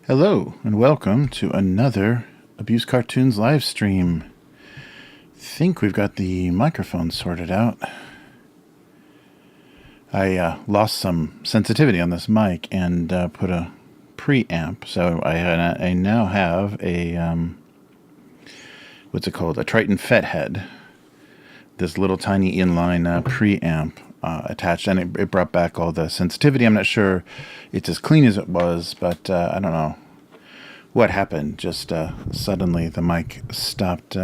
Hello, and welcome to another Abusecartoons Livestream. Think we've got the microphone sorted out. I lost some sensitivity on this mic and put a preamp, so I now have a, what's it called, a Triton Fethead. This little tiny inline preamp attached, and it brought back all the sensitivity. I'm not sure it's as clean as it was, but I don't know what happened. Just suddenly the mic stopped,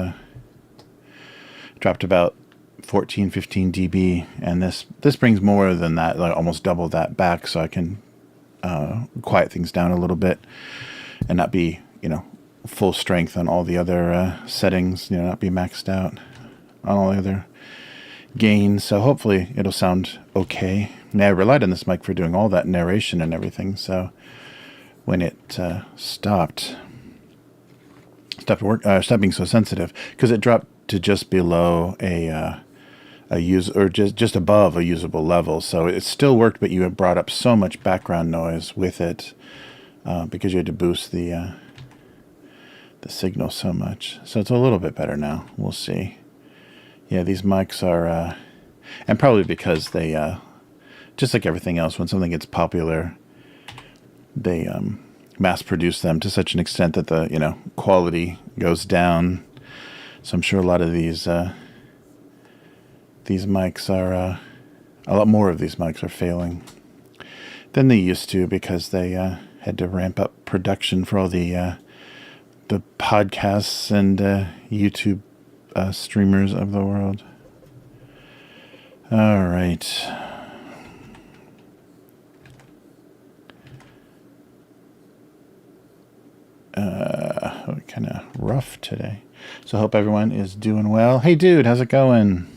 dropped about 14-15 dB, and this brings more than that, like almost double that back, so I can quiet things down a little bit and not be, full strength on all the other settings, not be maxed out on all the other gains. So hopefully it'll sound okay. Now, I relied on this mic for doing all that narration and everything, so when it stopped being so sensitive, because it dropped to just below a or just above a usable level. So it still worked, but you had brought up so much background noise with it because you had to boost the signal so much. So it's a little bit better now. We'll see. Yeah, these mics are, and probably because they, just like everything else, when something gets popular, they mass produce them to such an extent that the quality goes down. So I'm sure a lot of these mics are, a lot more of these mics are failing. than they used to, because they had to ramp up production for all the podcasts and YouTube streamers of the world. All right. Kind of rough today. So I hope everyone is doing well. Hey, dude, how's it going?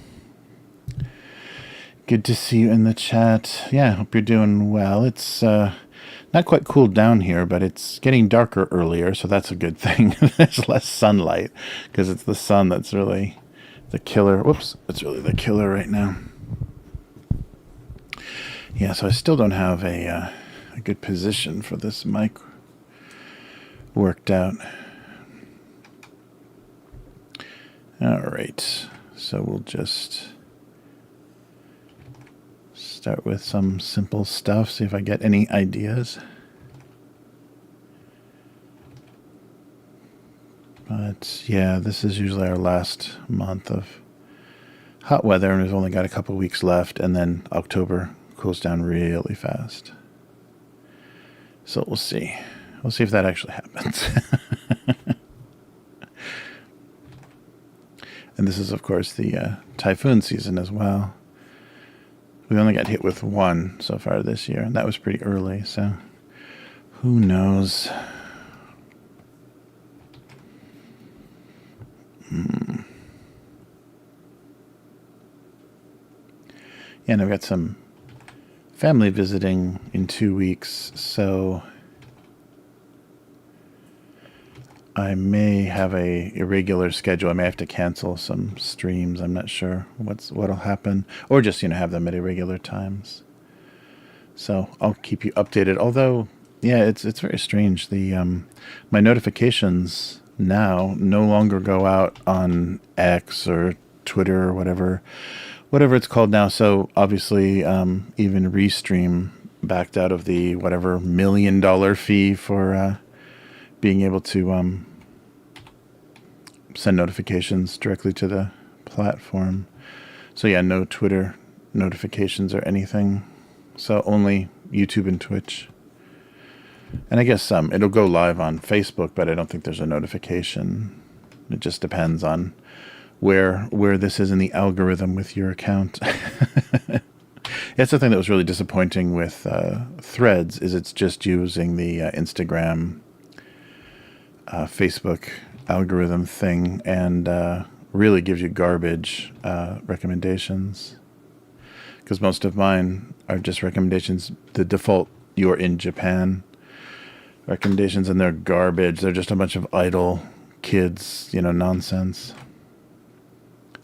Good to see you in the chat. Yeah, I hope you're doing well. It's not quite cooled down here, but it's getting darker earlier, so that's a good thing. There's less sunlight, because it's the sun that's really the killer. Whoops, it's really the killer right now. Yeah, so I still don't have a good position for this mic worked out. All right, so we'll just start with some simple stuff, see if I get any ideas. But yeah, this is usually our last month of hot weather, and we've only got a couple weeks left, and then October cools down really fast. So we'll see. We'll see if that actually happens. And this is, of course, the typhoon season as well. We only got hit with one so far this year, and that was pretty early, so who knows? Yeah, and I've got some family visiting in 2 weeks, so I may have a irregular schedule. I may have to cancel some streams. I'm not sure what'll happen, or just have them at irregular times. So I'll keep you updated. Although, yeah, it's very strange. The my notifications now no longer go out on X or Twitter or whatever it's called now. So obviously, even Restream backed out of the whatever $1 million fee for being able to send notifications directly to the platform. So yeah, no Twitter notifications or anything. So only YouTube and Twitch. And I guess it'll go live on Facebook, but I don't think there's a notification. It just depends on where this is in the algorithm with your account. That's the thing that was really disappointing with Threads, is it's just using the Instagram Facebook algorithm thing, and really gives you garbage recommendations, because most of mine are just recommendations, the default "you're in Japan" recommendations, and they're garbage. They're just a bunch of idle kids, nonsense,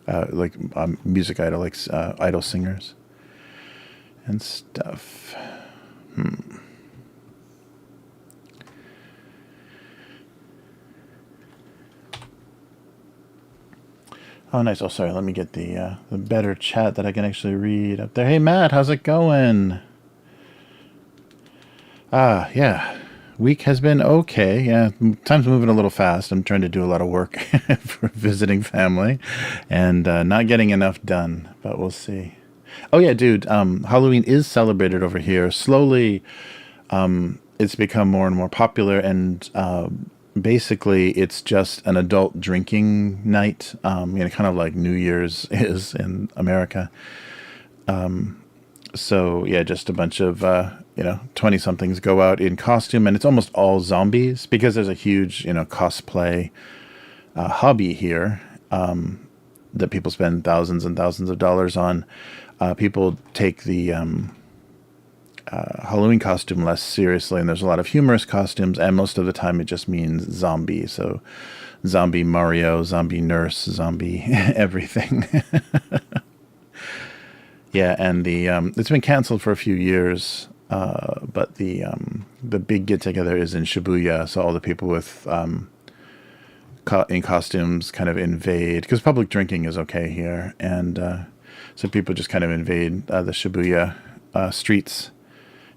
like music idol, like idol singers and stuff. Oh, nice. Oh, sorry. Let me get the better chat that I can actually read up there. Hey, Matt, how's it going? Yeah. Week has been okay. Yeah, time's moving a little fast. I'm trying to do a lot of work for visiting family, and not getting enough done, but we'll see. Oh, yeah, dude. Halloween is celebrated over here. Slowly, it's become more and more popular, and basically, it's just an adult drinking night, kind of like New Year's is in America. So, yeah, just a bunch of, 20-somethings go out in costume, and it's almost all zombies, because there's a huge, cosplay hobby here that people spend thousands and thousands of dollars on. People take the Halloween costume less seriously, and there's a lot of humorous costumes, and most of the time it just means zombie. So zombie Mario, zombie nurse, zombie everything. Yeah, and the it's been canceled for a few years, but the big get together is in Shibuya, so all the people with in costumes kind of invade, because public drinking is okay here, and so people just kind of invade the Shibuya streets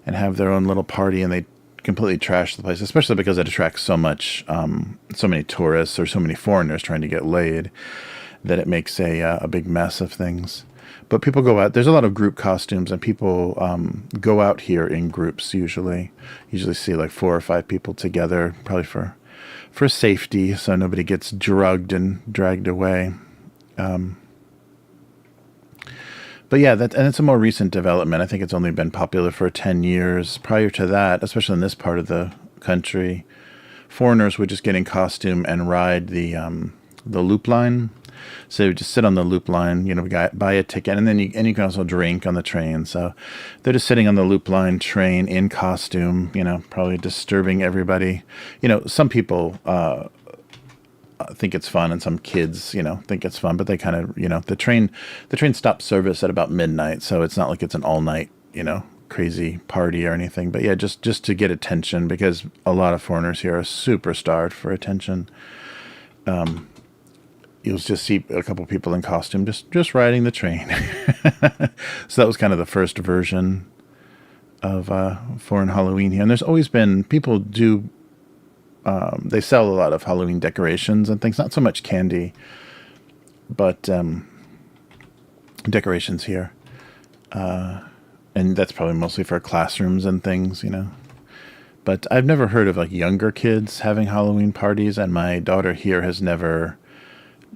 and have their own little party, and they completely trash the place, especially because it attracts so many tourists or so many foreigners trying to get laid, that it makes a big mess of things. But people go out. There's a lot of group costumes, and people go out here in groups usually. Usually see like 4 or 5 people together, probably for safety, so nobody gets drugged and dragged away. But yeah, and it's a more recent development. I think it's only been popular for 10 years. Prior to that, especially in this part of the country, foreigners would just get in costume and ride the loop line. So you just sit on the loop line, buy a ticket, and then you can also drink on the train. So they're just sitting on the loop line train in costume, probably disturbing everybody. Some people think it's fun, and some kids, think it's fun, but they kind of, the train stops service at about midnight, so it's not like it's an all night, crazy party or anything. But yeah, just to get attention, because a lot of foreigners here are super starved for attention. You'll just see a couple people in costume just riding the train. So that was kind of the first version of foreign Halloween here. And there's always been, people do, they sell a lot of Halloween decorations and things, not so much candy, but decorations here. And that's probably mostly for classrooms and things, But I've never heard of like younger kids having Halloween parties, and my daughter here has never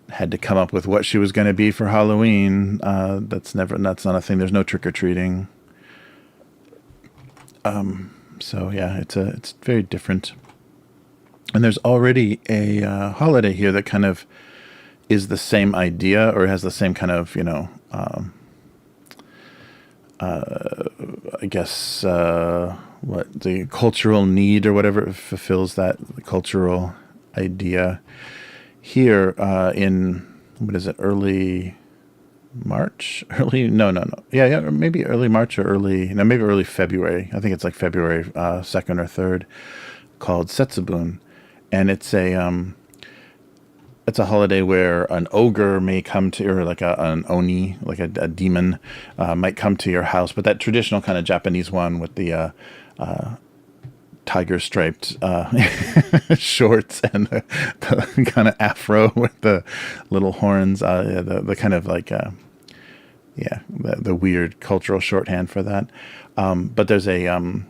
had to come up with what she was going to be for Halloween. That's not a thing. There's no trick-or-treating. So yeah, it's very different. And there's already a holiday here that kind of is the same idea, or has the same kind of, I guess, what the cultural need or whatever fulfills that cultural idea. Here in, what is it, early March? Yeah, maybe early March or maybe early February. I think it's like February 2nd or 3rd, called Setsubun. And it's a holiday where an ogre may come to, or like an oni, like a demon, might come to your house. But that traditional kind of Japanese one with the tiger striped shorts and the kind of afro with the little horns, the kind of like the weird cultural shorthand for that. But there's a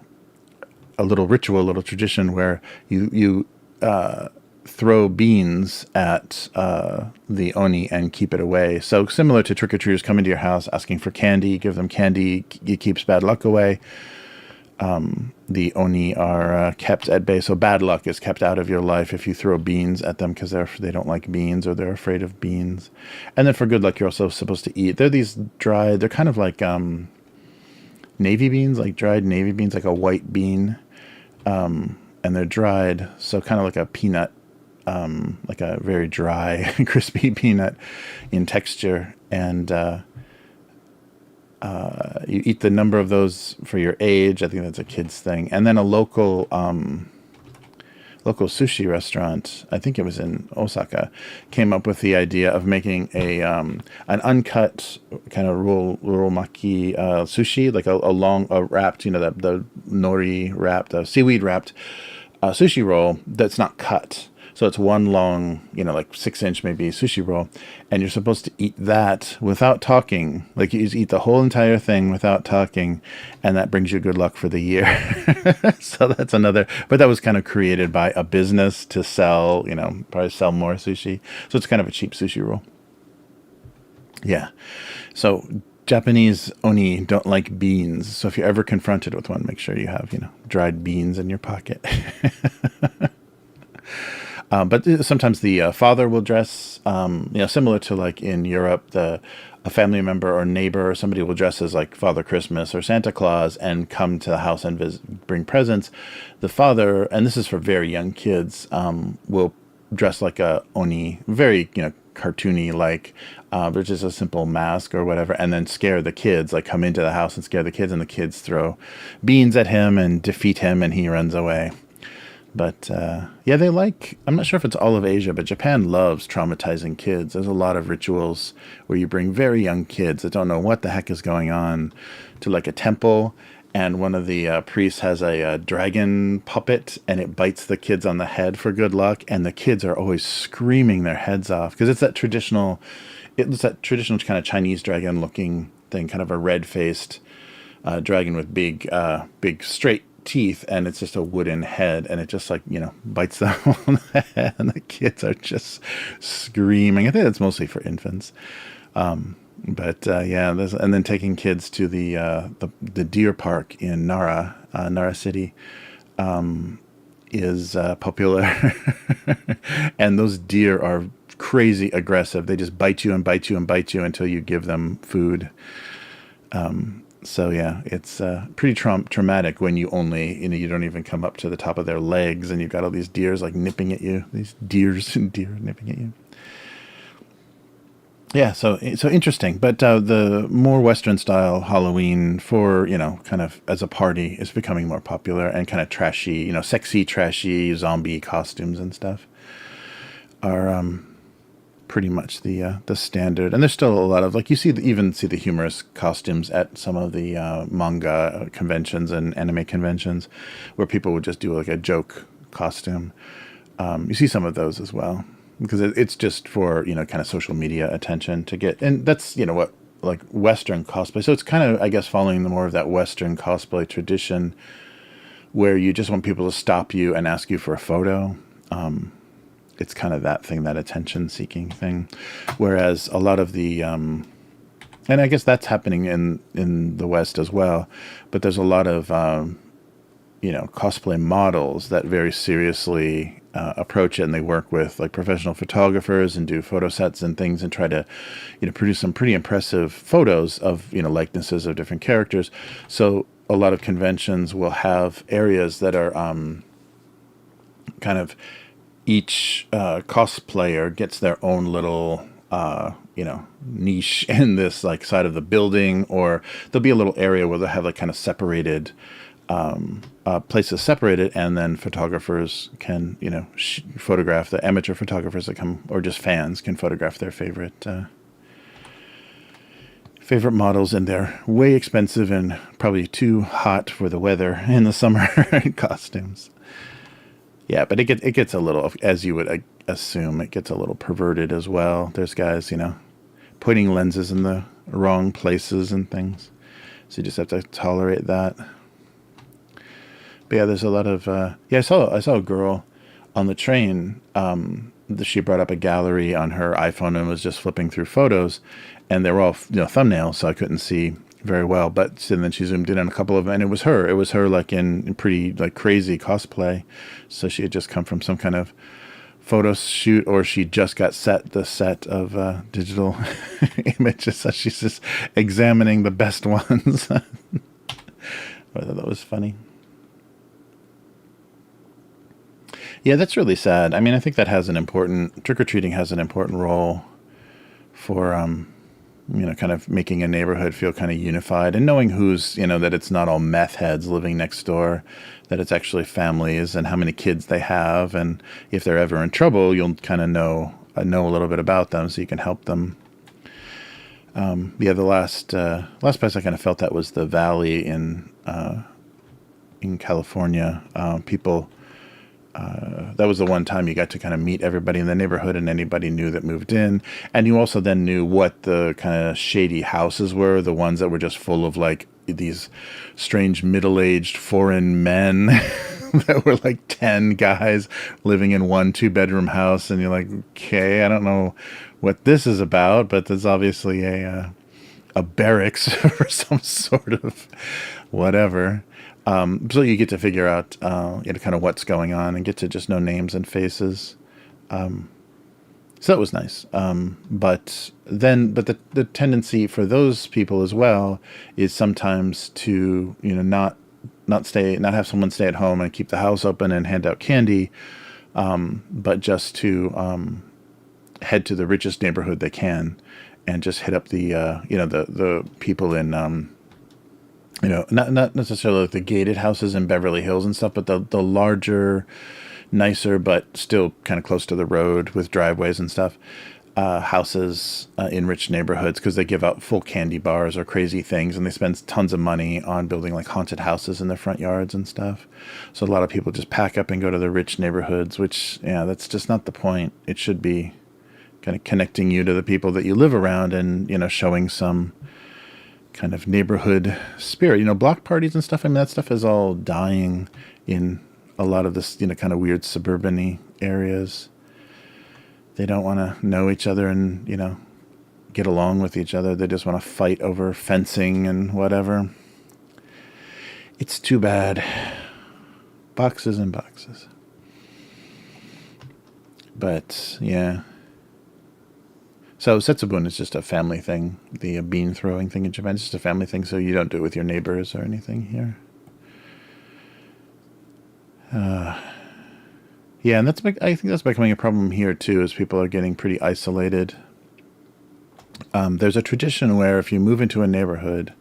little ritual, a little tradition where you throw beans at the oni and keep it away. So similar to trick-or-treaters coming to your house asking for candy, give them candy, it keeps bad luck away. The oni are kept at bay, so bad luck is kept out of your life if you throw beans at them, because they don't like beans, or they're afraid of beans. And then for good luck, you're also supposed to eat. They're these dried, they're kind of like navy beans, like dried navy beans, like a white bean, and they're dried, so kind of like a peanut, like a very dry, crispy peanut in texture, and you eat the number of those for your age. I think that's a kid's thing. And then a local sushi restaurant, I think it was in Osaka, came up with the idea of making an uncut kind of roll-maki sushi, like a wrapped, the nori wrapped, seaweed wrapped sushi roll that's not cut. So it's one long, like 6-inch maybe sushi roll, and you're supposed to eat that without talking. Like you just eat the whole entire thing without talking, and that brings you good luck for the year. So that's another, but that was kind of created by a business to sell, probably sell more sushi. So it's kind of a cheap sushi roll. Yeah. So Japanese oni don't like beans. So if you're ever confronted with one, make sure you have, dried beans in your pocket. But sometimes the father will dress, similar to like in Europe, a family member or neighbor or somebody will dress as like Father Christmas or Santa Claus and come to the house and bring presents. The father, and this is for very young kids, will dress like a oni, very, cartoony, like, but just a simple mask or whatever, and then scare the kids, like come into the house and scare the kids, and the kids throw beans at him and defeat him, and he runs away. But, they like, I'm not sure if it's all of Asia, but Japan loves traumatizing kids. There's a lot of rituals where you bring very young kids that don't know what the heck is going on to like a temple, and one of the priests has a dragon puppet, and it bites the kids on the head for good luck, and the kids are always screaming their heads off because it's that traditional kind of Chinese dragon looking thing, kind of a red faced dragon with big straight teeth, and it's just a wooden head, and it just bites them on the head, and the kids are just screaming. I think that's mostly for infants. But and then taking kids to the deer park in Nara City, is popular, and those deer are crazy aggressive. They just bite you and bite you and bite you until you give them food. So yeah, it's pretty traumatic when you don't even come up to the top of their legs, and you've got all these deers nipping at you. These deer nipping at you. Yeah, so interesting. But the more Western style Halloween for, kind of as a party is becoming more popular, and kind of trashy, sexy, trashy zombie costumes and stuff are pretty much the standard. And there's still a lot of, you even see the humorous costumes at some of the manga conventions and anime conventions where people would just do a joke costume. You see some of those as well, because it's just for, kind of social media attention to get, and that's, what, Western cosplay. So it's kind of, I guess, following the more of that Western cosplay tradition where you just want people to stop you and ask you for a photo. It's kind of that thing, that attention seeking thing. Whereas a lot of the, and I guess that's happening in the West as well, but there's a lot of, cosplay models that very seriously approach it, and they work with professional photographers and do photo sets and things, and try to produce some pretty impressive photos of likenesses of different characters. So a lot of conventions will have areas that are kind of, each cosplayer gets their own little niche in this side of the building, or there'll be a little area where they'll have kind of separated places separated, and then photographers can, photograph, the amateur photographers that come, or just fans can photograph their favorite models, and they're way expensive and probably too hot for the weather in the summer costumes. Yeah, but it gets a little, as you would assume, it gets a little perverted as well. There's guys, putting lenses in the wrong places and things. So you just have to tolerate that. But yeah, there's a lot of I saw a girl on the train. She brought up a gallery on her iPhone and was just flipping through photos, and they were all thumbnails, so I couldn't see very well. But then she zoomed in on a couple of them, and it was her. It was her in pretty crazy cosplay. So she had just come from some kind of photo shoot, or she just got the set of digital images. So she's just examining the best ones. I thought that was funny. Yeah, that's really sad. I mean, I think that trick-or-treating has an important role for, kind of making a neighborhood feel kind of unified, and knowing who's, that it's not all meth heads living next door, that it's actually families, and how many kids they have, and if they're ever in trouble, you'll kind of know a little bit about them, so you can help them. The last place I kind of felt that was the Valley in California. People. That was the one time you got to kind of meet everybody in the neighborhood, and anybody new that moved in. And you also then knew what the kind of shady houses were, the ones that were just full of these strange middle-aged foreign men that were 10 guys living in one 2-bedroom house. And you're like, okay, I don't know what this is about, but there's obviously a barracks for some sort of whatever. So you get to figure out, kind of what's going on, and get to just know names and faces. So that was nice. But the tendency for those people as well is sometimes to, not have someone stay at home and keep the house open and hand out candy, but just to head to the richest neighborhood they can, and just hit up the people in. Not necessarily the gated houses in Beverly Hills and stuff, but the larger, nicer, but still kind of close to the road with driveways and stuff. houses in rich neighborhoods because they give out full candy bars or crazy things, and they spend tons of money on building like haunted houses in their front yards and stuff. So a lot of people just pack up and go to the rich neighborhoods, which, yeah, that's just not the point. It should be kind of connecting you to the people that you live around and, showing some kind of neighborhood spirit. Block parties and stuff, I mean, that stuff is all dying in a lot of this, kind of weird suburban-y areas. They don't want to know each other and, get along with each other. They just want to fight over fencing and whatever. It's too bad. Boxes and boxes. But, yeah. So Setsubun is just a family thing. The bean throwing thing in Japan is just a family thing, so you don't do it with your neighbors or anything here. Yeah, and I think that's becoming a problem here too, as people are getting pretty isolated. There's a tradition where if you move into a neighborhood,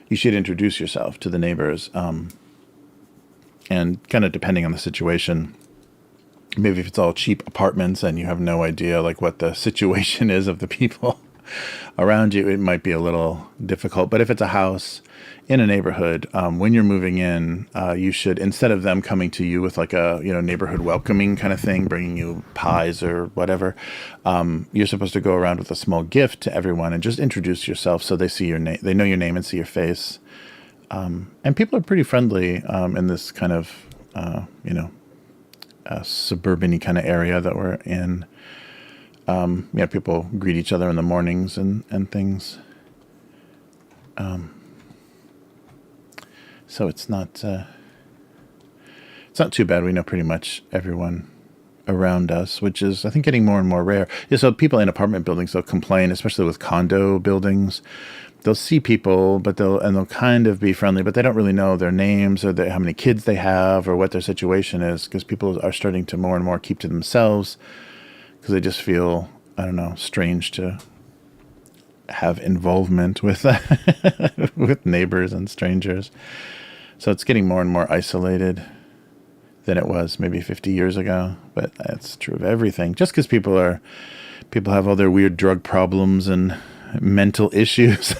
you should introduce yourself to the neighbors. And kind of depending on the situation, maybe if it's all cheap apartments and you have no idea like what the situation is of the people around you, it might be a little difficult. But if it's a house in a neighborhood, when you're moving in, you should, instead of them coming to you with like a neighborhood welcoming kind of thing, bringing you pies or whatever, you're supposed to go around with a small gift to everyone and just introduce yourself so they see your name, they know your name and see your face. And people are pretty friendly in this kind of suburban-y kind of area that we're in. People greet each other in the mornings and things. So it's not too bad. We know pretty much everyone around us, which is, I think, getting more and more rare. Yeah, so people in apartment buildings, they'll complain, especially with condo buildings. They'll see people, but they'll kind of be friendly, but they don't really know their names or how many kids they have or what their situation is, because people are starting to more and more keep to themselves because they just feel, I don't know, strange to have involvement with with neighbors and strangers. So it's getting more and more isolated than it was maybe 50 years ago. But that's true of everything. Just because people have all their weird drug problems and mental issues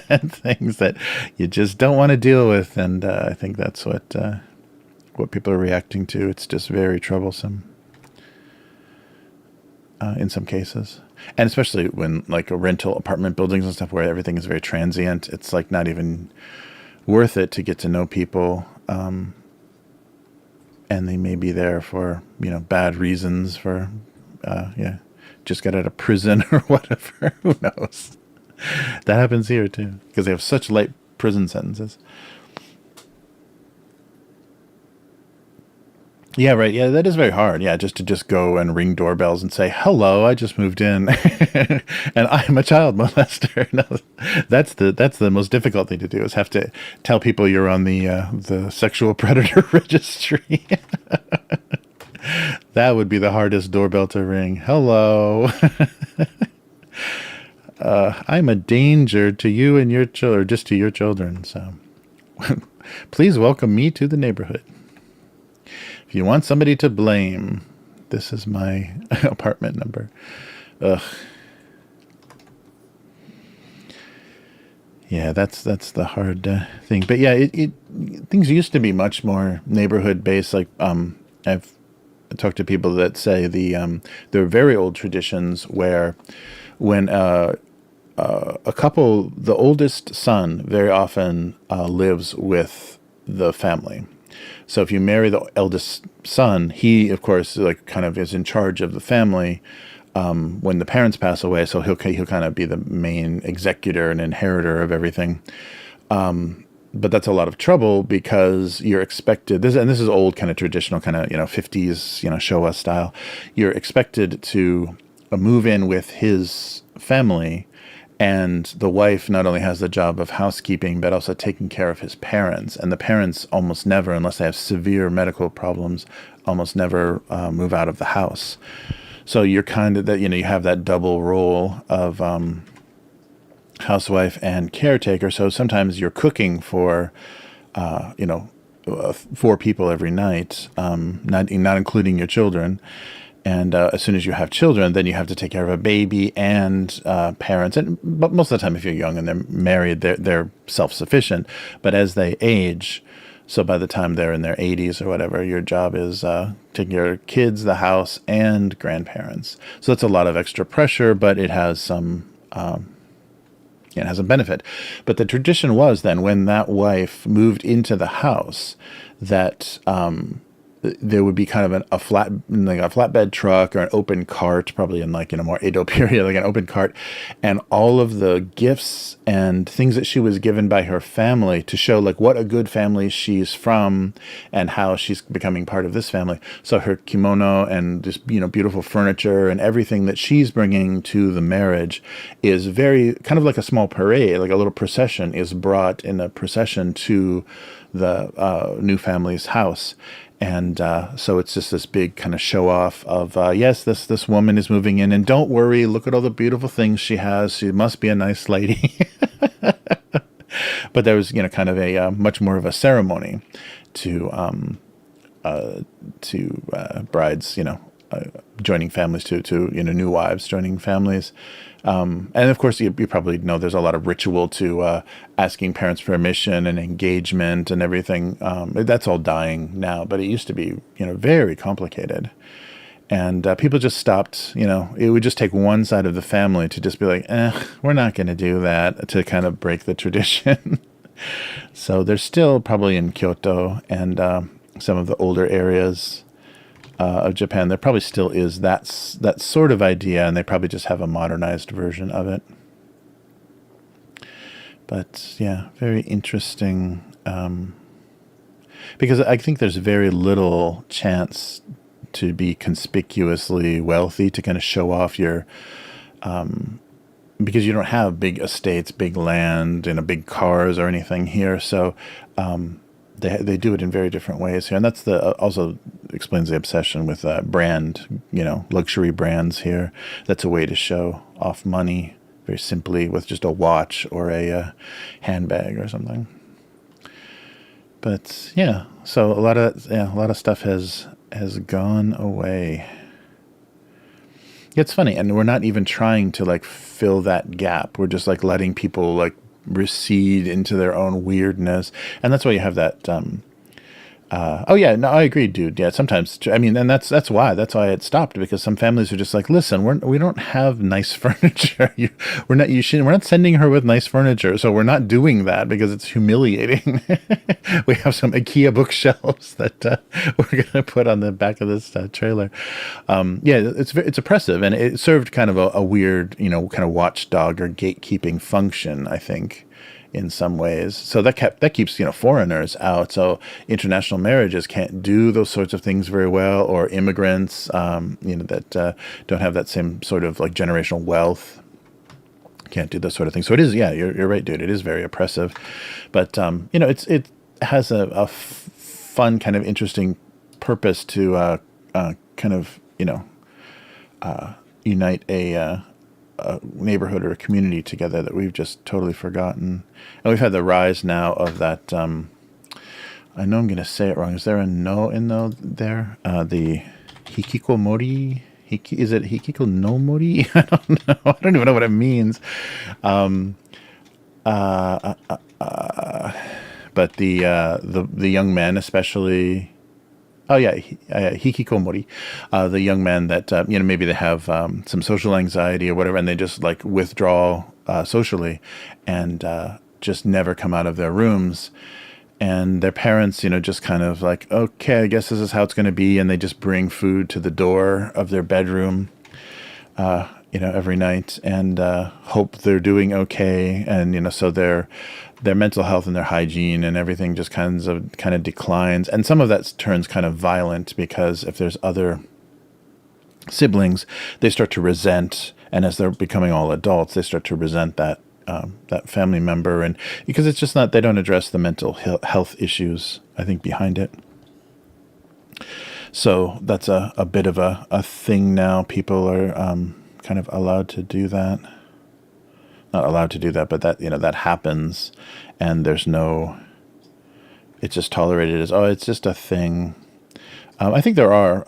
and things that you just don't want to deal with. And I think that's what people are reacting to. It's just very troublesome in some cases. And especially when like a rental apartment buildings and stuff where everything is very transient, it's like not even worth it to get to know people. And they may be there for, bad reasons for, just got out of prison or whatever. Who knows? That happens here too, because they have such light prison sentences. Yeah, right. Yeah, that is very hard. Yeah, just to go and ring doorbells and say, "Hello, I just moved in, and I'm a child molester." No, that's the most difficult thing to do, is have to tell people you're on the sexual predator registry. That would be the hardest doorbell to ring. Hello, I'm a danger to you and your children, just to your children. So, please welcome me to the neighborhood. If you want somebody to blame, this is my apartment number. Ugh. Yeah, that's the hard thing. But yeah, things used to be much more neighborhood based. Like I've talked to people that say there are very old traditions where when a couple, the oldest son very often lives with the family. So if you marry the eldest son, he, of course, like kind of is in charge of the family when the parents pass away. So he'll kind of be the main executor and inheritor of everything. But that's a lot of trouble because you're expected, this is old kind of traditional kind of, 50s, Showa style. You're expected to move in with his family, and the wife not only has the job of housekeeping, but also taking care of his parents. And the parents almost never, unless they have severe medical problems, almost never move out of the house. So you're kind of that, you have that double role of housewife and caretaker. So sometimes you're cooking for, 4 people every night, not including your children. And as soon as you have children, then you have to take care of a baby and parents. But most of the time, if you're young and they're married, they're self-sufficient. But as they age, so by the time they're in their 80s or whatever, your job is taking care of kids, the house, and grandparents. So that's a lot of extra pressure, but it has some it has a benefit. But the tradition was then, when that wife moved into the house, that there would be kind of a flatbed truck or an open cart, probably in like in a more Edo period, like an open cart, and all of the gifts and things that she was given by her family to show like what a good family she's from and how she's becoming part of this family. So her kimono and this beautiful furniture and everything that she's bringing to the marriage is very kind of like a small parade, like a little procession is brought in a procession to the new family's house. And so it's just this big kind of show off of, yes, this woman is moving in, and don't worry, look at all the beautiful things she has. She must be a nice lady. But there was, kind of a much more of a ceremony to brides, joining families, to new wives joining families. And of course, you probably know there's a lot of ritual to asking parents' permission and engagement and everything. That's all dying now, but it used to be, very complicated. And people just stopped, it would just take one side of the family to just be like, we're not going to do that, to kind of break the tradition. So there's still probably in Kyoto and some of the older areas of Japan, there probably still is that sort of idea, and they probably just have a modernized version of it. But yeah, very interesting, because I think there's very little chance to be conspicuously wealthy, to kind of show off your, because you don't have big estates, big land, and big cars or anything here. So they do it in very different ways here, and that's also explains the obsession with brand, luxury brands here. That's a way to show off money very simply with just a watch or a handbag or something. But yeah, so a lot of stuff has gone away. It's funny, and we're not even trying to like fill that gap. We're just like letting people like recede into their own weirdness, and that's why you have that oh yeah, no, I agree, dude. Yeah, sometimes, I mean, and that's why it stopped, because some families are just like, listen, we don't have nice furniture. We're not sending her with nice furniture, so we're not doing that because it's humiliating. We have some IKEA bookshelves that we're gonna put on the back of this trailer. Yeah, it's oppressive, and it served kind of a weird, kind of watchdog or gatekeeping function, I think, in some ways. So that keeps foreigners out. So international marriages can't do those sorts of things very well, or immigrants that don't have that same sort of like generational wealth can't do those sort of things. So it is, yeah, you're right, dude. It is very oppressive, but it has a fun kind of interesting purpose to kind of unite a neighborhood or a community together that we've just totally forgotten. And we've had the rise now of that, I know I'm going to say it wrong. Is there a no in there? The hikikomori? Is it hikiko no mori? I don't know. I don't even know what it means. But the young men, especially. Oh yeah, hikikomori, the young men that maybe they have some social anxiety or whatever, and they just like withdraw socially, and just never come out of their rooms, and their parents, just kind of like, okay, I guess this is how it's going to be, and they just bring food to the door of their bedroom, every night, and hope they're doing okay, and so their mental health and their hygiene and everything just kind of declines. And some of that turns kind of violent, because if there's other siblings, they start to resent, and as they're becoming all adults, they start to resent that family member, and because it's just not, they don't address the mental health issues, I think, behind it. So that's a bit of a thing now. People are kind of allowed to do that. Not allowed to do that, but that that happens, and there's no. It's just tolerated as, oh, it's just a thing. I think there are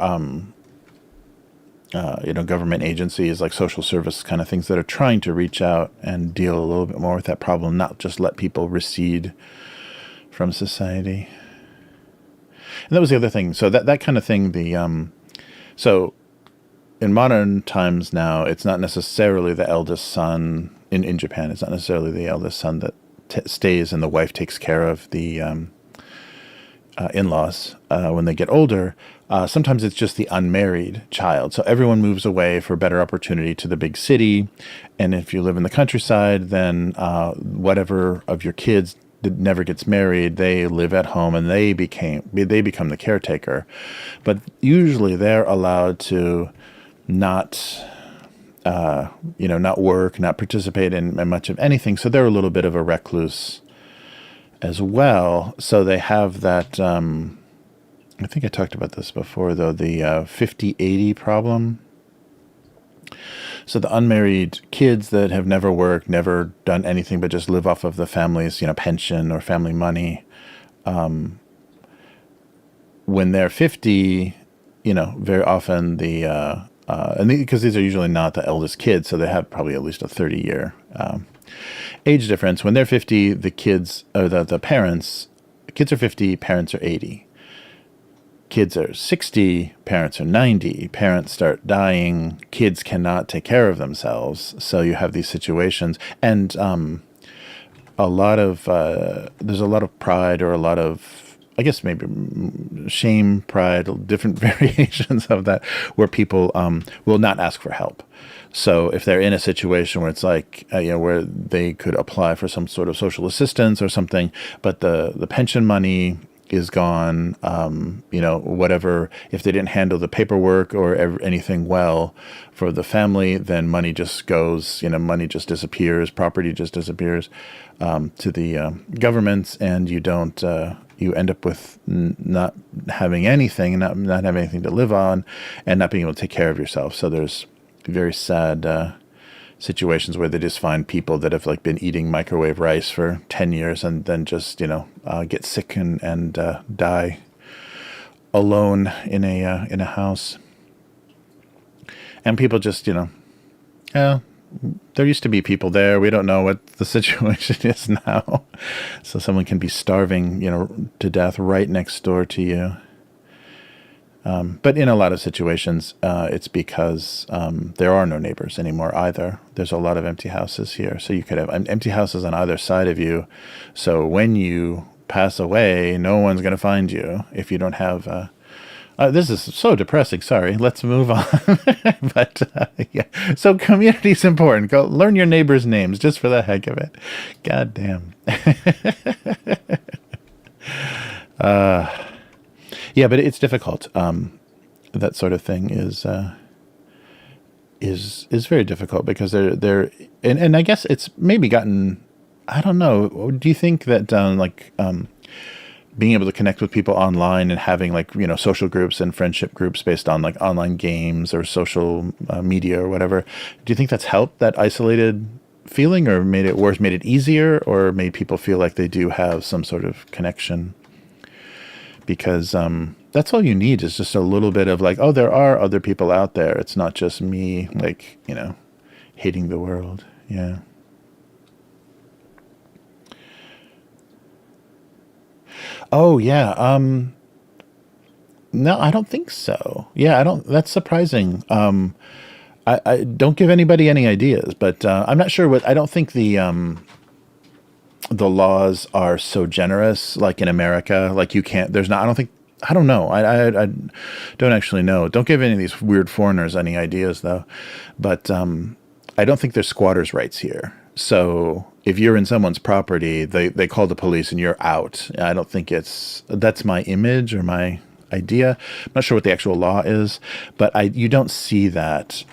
government agencies like social service kind of things that are trying to reach out and deal a little bit more with that problem, not just let people recede from society. And that was the other thing. So that kind of thing, so in modern times now, it's not necessarily the eldest son in Japan. It's not necessarily the eldest son that stays and the wife takes care of the in-laws when they get older. Sometimes it's just the unmarried child. So everyone moves away for better opportunity to the big city. And if you live in the countryside, then whatever of your kids that never gets married, they live at home and they become the caretaker. But usually they're allowed to not not work, not participate in much of anything. So they're a little bit of a recluse as well. So they have that, I think I talked about this before, though, the 50-80 problem. So the unmarried kids that have never worked, never done anything but just live off of the family's, pension or family money, when they're 50, very often because these are usually not the eldest kids, so they have probably at least a 30-year age difference. When they're 50, the kids, or the parents, kids are 50, parents are 80. Kids are 60, parents are 90. Parents start dying, kids cannot take care of themselves. So you have these situations. And there's a lot of pride, or a lot of, I guess maybe shame, pride, different variations of that, where people will not ask for help. So if they're in a situation where it's like, where they could apply for some sort of social assistance or something, but the pension money is gone, whatever, if they didn't handle the paperwork or anything well for the family, then money just goes, money just disappears, property just disappears to the governments, and you don't, you end up with not having anything, and not having anything to live on, and not being able to take care of yourself. So there's very sad situations where they just find people that have been eating microwave rice for 10 years and then just, get sick and die alone in a house. And people just, there used to be people there. We don't know what the situation is now. So someone can be starving, to death right next door to you. But in a lot of situations, it's because there are no neighbors anymore either. There's a lot of empty houses here. So you could have empty houses on either side of you. So when you pass away, no one's going to find you if you don't have... this is so depressing. Sorry. Let's move on. But yeah. So community is important. Go learn your neighbors' names just for the heck of it. God damn. Yeah, but it's difficult. That sort of thing is very difficult because they're and I guess it's maybe gotten, I don't know. Do you think that being able to connect with people online and having social groups and friendship groups based on online games or social media or whatever, do you think that's helped that isolated feeling, or made it worse, made it easier, or made people feel like they do have some sort of connection? Because that's all you need, is just a little bit of there are other people out there. It's not just me, hating the world. Yeah. Oh, yeah. No, I don't think so. Yeah, I don't. That's surprising. I don't give anybody any ideas, but I'm not sure I don't think the laws are so generous, like in America. You can't, I don't know. I don't actually know. Don't give any of these weird foreigners any ideas, though. But I don't think there's squatters' rights here. So if you're in someone's property, they call the police and you're out. I don't think that's my image or my idea. I'm not sure what the actual law is, but you don't see that.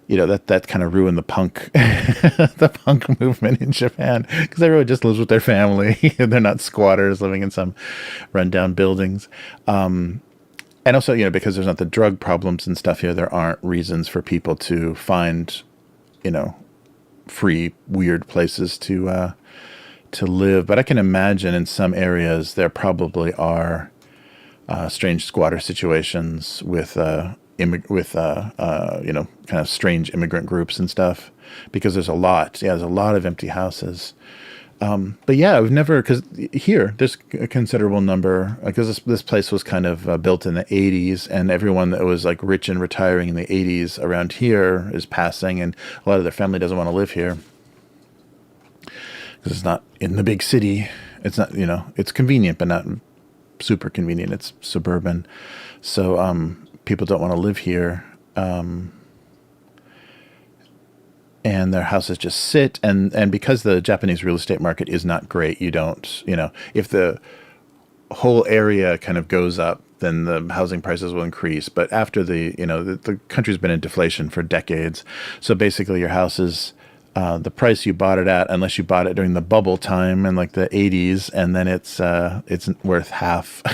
That kind of ruined the punk, the punk movement in Japan, because everyone just lives with their family. They're not squatters living in some rundown buildings. And also, because there's not the drug problems and stuff here, there aren't reasons for people to find, free, weird places to live. But I can imagine in some areas there probably are strange squatter situations with kind of strange immigrant groups and stuff, because there's a lot. Yeah, there's a lot of empty houses. But yeah, I've never, because here there's a considerable number, because this place was kind of built in the 80s, and everyone that was like rich and retiring in the 80s around here is passing, and a lot of their family doesn't want to live here because it's not in the big city. It's not, it's convenient, but not super convenient. It's suburban. So people don't want to live here. And their houses just sit, and because the Japanese real estate market is not great, you don't, if the whole area kind of goes up, then the housing prices will increase. But after the country's been in deflation for decades. So basically your house is the price you bought it at, unless you bought it during the bubble time in like the 80s, and then it's worth half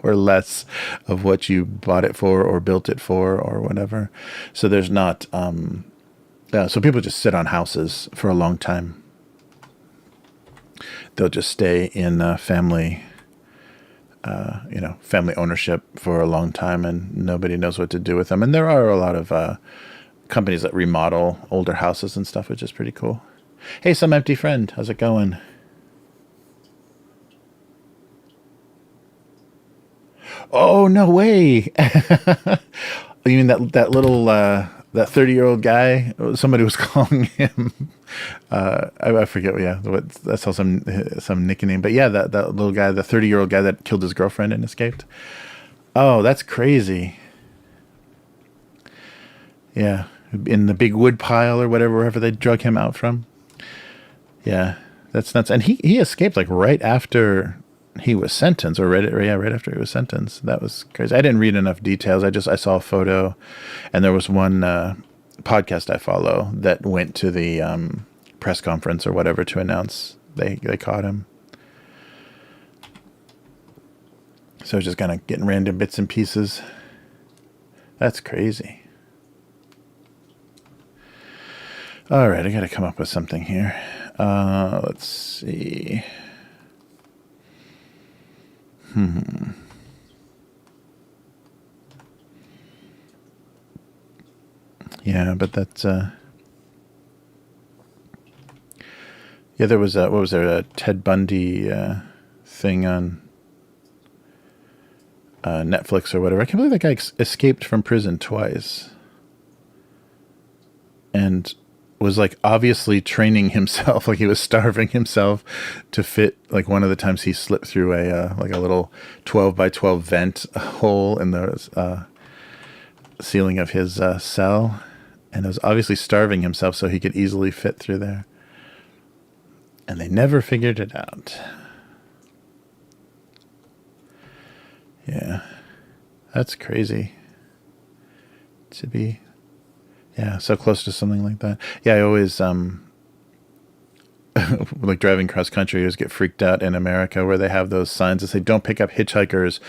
or less of what you bought it for or built it for or whatever. So there's not, so people just sit on houses for a long time. They'll just stay in family ownership for a long time, and nobody knows what to do with them. And there are a lot of companies that remodel older houses and stuff, which is pretty cool. Hey, Some Empty Friend, how's it going? Oh, no way. You mean that little that 30-year-old guy? Somebody was calling him. I forget. Yeah, I saw some nickname, but yeah, that little guy, the 30-year-old guy that killed his girlfriend and escaped. Oh, that's crazy. Yeah, in the big wood pile or wherever they drug him out from. Yeah, that's nuts. And he escaped like right after he was sentenced, or right after he was sentenced. That was crazy. I didn't read enough details. I saw a photo, and there was one podcast I follow that went to the press conference or whatever to announce they caught him. So just kind of getting random bits and pieces. That's crazy. All right, I got to come up with something here. Let's see. Yeah, but that's there was a Ted Bundy thing on Netflix or whatever. I can't believe that guy escaped from prison twice, and was like obviously training himself, like he was starving himself to fit. Like one of the times he slipped through a little 12 by 12 vent hole in the ceiling of his cell, and was obviously starving himself so he could easily fit through there. And they never figured it out. Yeah, that's crazy to be. Yeah, so close to something like that. Yeah, I always, like driving cross country, I always get freaked out in America where they have those signs that say, don't pick up hitchhikers,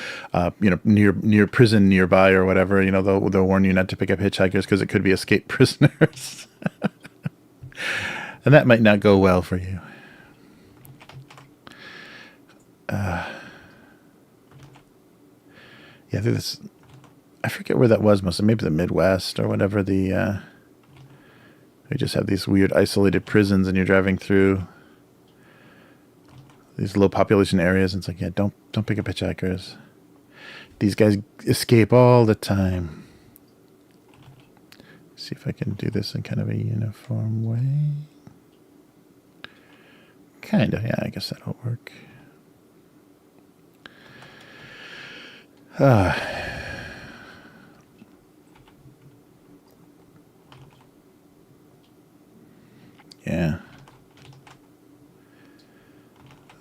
near prison nearby or whatever. They'll warn you not to pick up hitchhikers because it could be escaped prisoners. And that might not go well for you. Yeah, I forget where that was, maybe the Midwest or whatever. We just have these weird isolated prisons, and you're driving through these low population areas, and it's like, yeah, don't pick up hitchhikers. These guys escape all the time. See if I can do this in kind of a uniform way. Kind of, yeah, I guess that'll work. Yeah.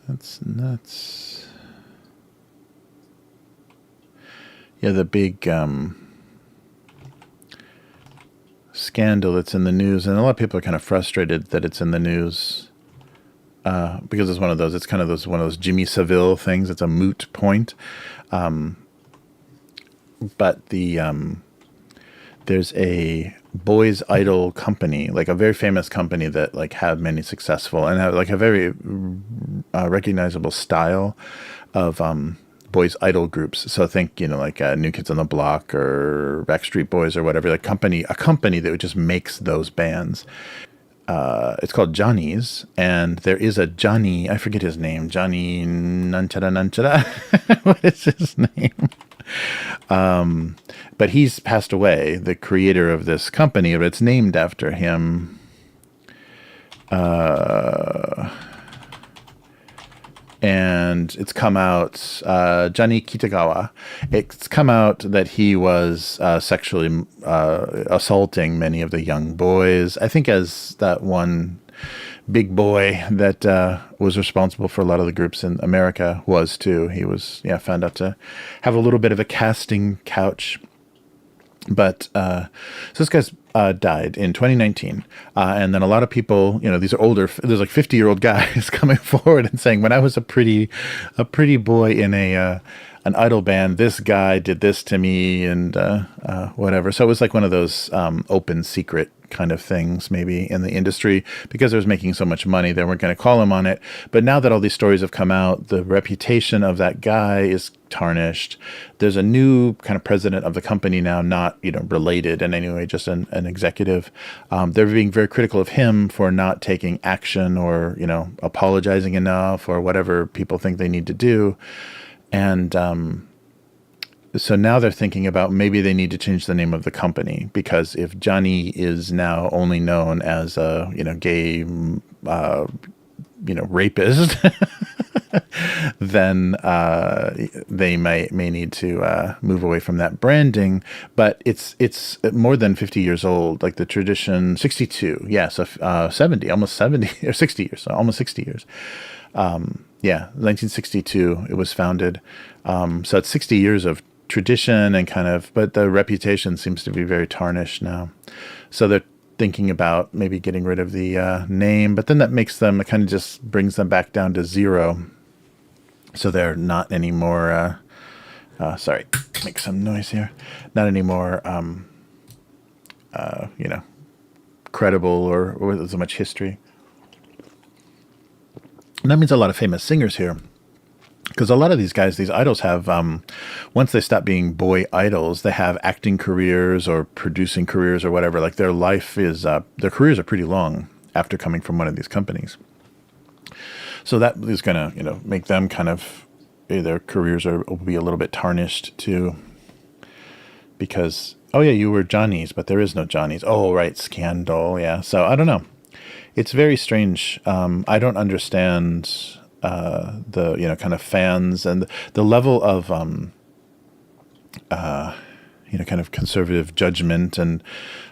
That's nuts. Yeah, the big scandal that's in the news, and a lot of people are kind of frustrated that it's in the news because it's one of those. It's kind of one of those Jimmy Savile things. It's a moot point. But there's a boys idol company, like a very famous company that like have many successful and have like a very recognizable style of boys idol groups. So think, like New Kids on the Block or Backstreet Boys or whatever, a company that just makes those bands. It's called Johnny's, and there is a Johnny, I forget his name, Johnny Nunchada Nunchada. What is his name? But he's passed away, the creator of this company, but it's named after him. And it's come out, Johnny Kitagawa, it's come out that he was sexually assaulting many of the young boys. I think as that one big boy that was responsible for a lot of the groups in America was too. He was, found out to have a little bit of a casting couch. But so this guy's died in 2019, and then a lot of people, these are older. There's like 50-year-old guys coming forward and saying, when I was a pretty boy in an idol band, this guy did this to me, and whatever. So it was like one of those open secret kind of things, maybe in the industry, because it was making so much money, they weren't going to call him on it. But now that all these stories have come out, the reputation of that guy is tarnished. There's a new kind of president of the company now, not related in any way, just an executive. They're being very critical of him for not taking action or apologizing enough or whatever people think they need to do. And so now they're thinking about maybe they need to change the name of the company, because if Johnny is now only known as a gay rapist, then they may need to move away from that branding. But it's more than 50 years old, like the tradition. 62, so 70, almost 70 or 60 years, so almost 60 years. 1962 it was founded. So it's 60 years of tradition and but the reputation seems to be very tarnished now. So they're thinking about maybe getting rid of the name, but then that makes them, it kind of just brings them back down to zero. So they're not anymore, sorry, make some noise here, not anymore, credible or with so much history. And that means a lot of famous singers here. Because a lot of these guys, these idols have, once they stop being boy idols, they have acting careers or producing careers or whatever. Like their life is, their careers are pretty long after coming from one of these companies. So that is going to, make them their careers will be a little bit tarnished too. Because, oh yeah, you were Johnny's, but there is no Johnny's. Oh, right, scandal, yeah. So I don't know. It's very strange. I don't understand the kind of fans and the level of kind of conservative judgment and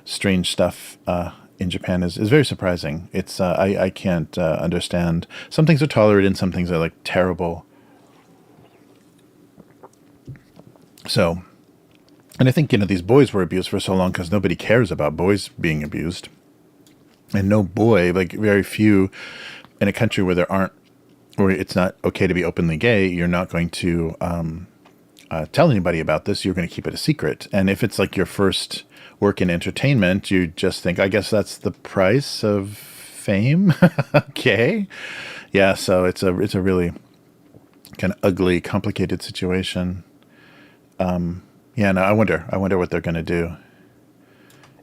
strange stuff in Japan is very surprising. It's I can't understand. Some things are tolerated and some things are like terrible. So, and I think these boys were abused for so long because nobody cares about boys being abused, and no boy, like very few in a country where where it's not okay to be openly gay, you're not going to tell anybody about this. You're going to keep it a secret. And if it's like your first work in entertainment, you just think, I guess that's the price of fame. Okay. Yeah. So it's a really kind of ugly, complicated situation. No, I wonder what they're going to do.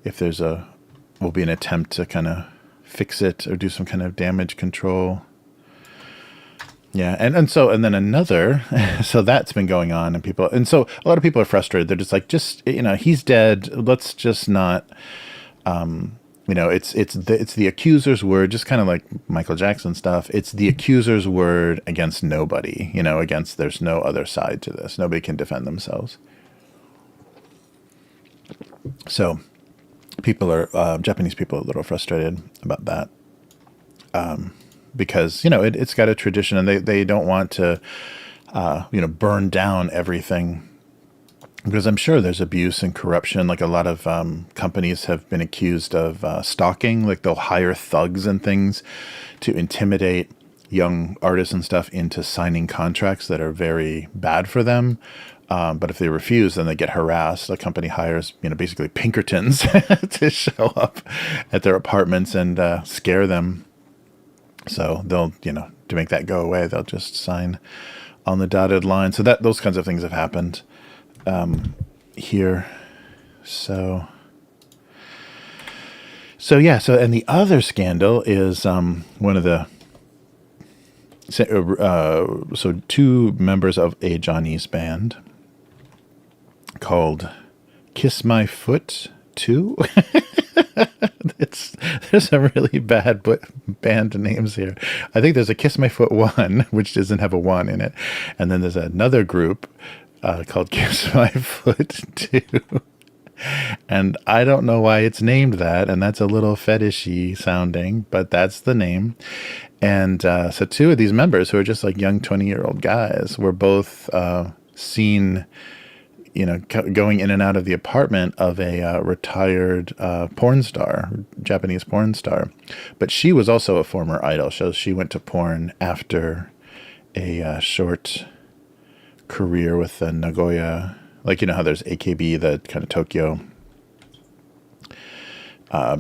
If will be an attempt to kind of fix it or do some kind of damage control. Yeah, and then another, so that's been going on, and so a lot of people are frustrated. They're just like, he's dead. Let's just not, it's the accuser's word, just kind of like Michael Jackson stuff. It's the accuser's word against nobody. There's no other side to this. Nobody can defend themselves. So, Japanese people are a little frustrated about that. Because, it's got a tradition and they don't want to, burn down everything, because I'm sure there's abuse and corruption. Like a lot of companies have been accused of stalking, like they'll hire thugs and things to intimidate young artists and stuff into signing contracts that are very bad for them. But if they refuse, then they get harassed. The company hires, basically Pinkertons to show up at their apartments and scare them. So they'll, to make that go away, they'll just sign on the dotted line. So that those kinds of things have happened here. So yeah. So and the other scandal is one of the so two members of a Johnny's band called Kiss My Foot 2. There's some really bad band names here. I think there's a Kiss My Foot 1, which doesn't have a 1 in it. And then there's another group called Kiss My Foot 2. And I don't know why it's named that. And that's a little fetishy sounding, but that's the name. And so two of these members, who are just like young 20-year-old guys, were both seen, going in and out of the apartment of a retired porn star, Japanese porn star. But she was also a former idol. So she went to porn after a short career with the Nagoya, like, how there's AKB, the kind of Tokyo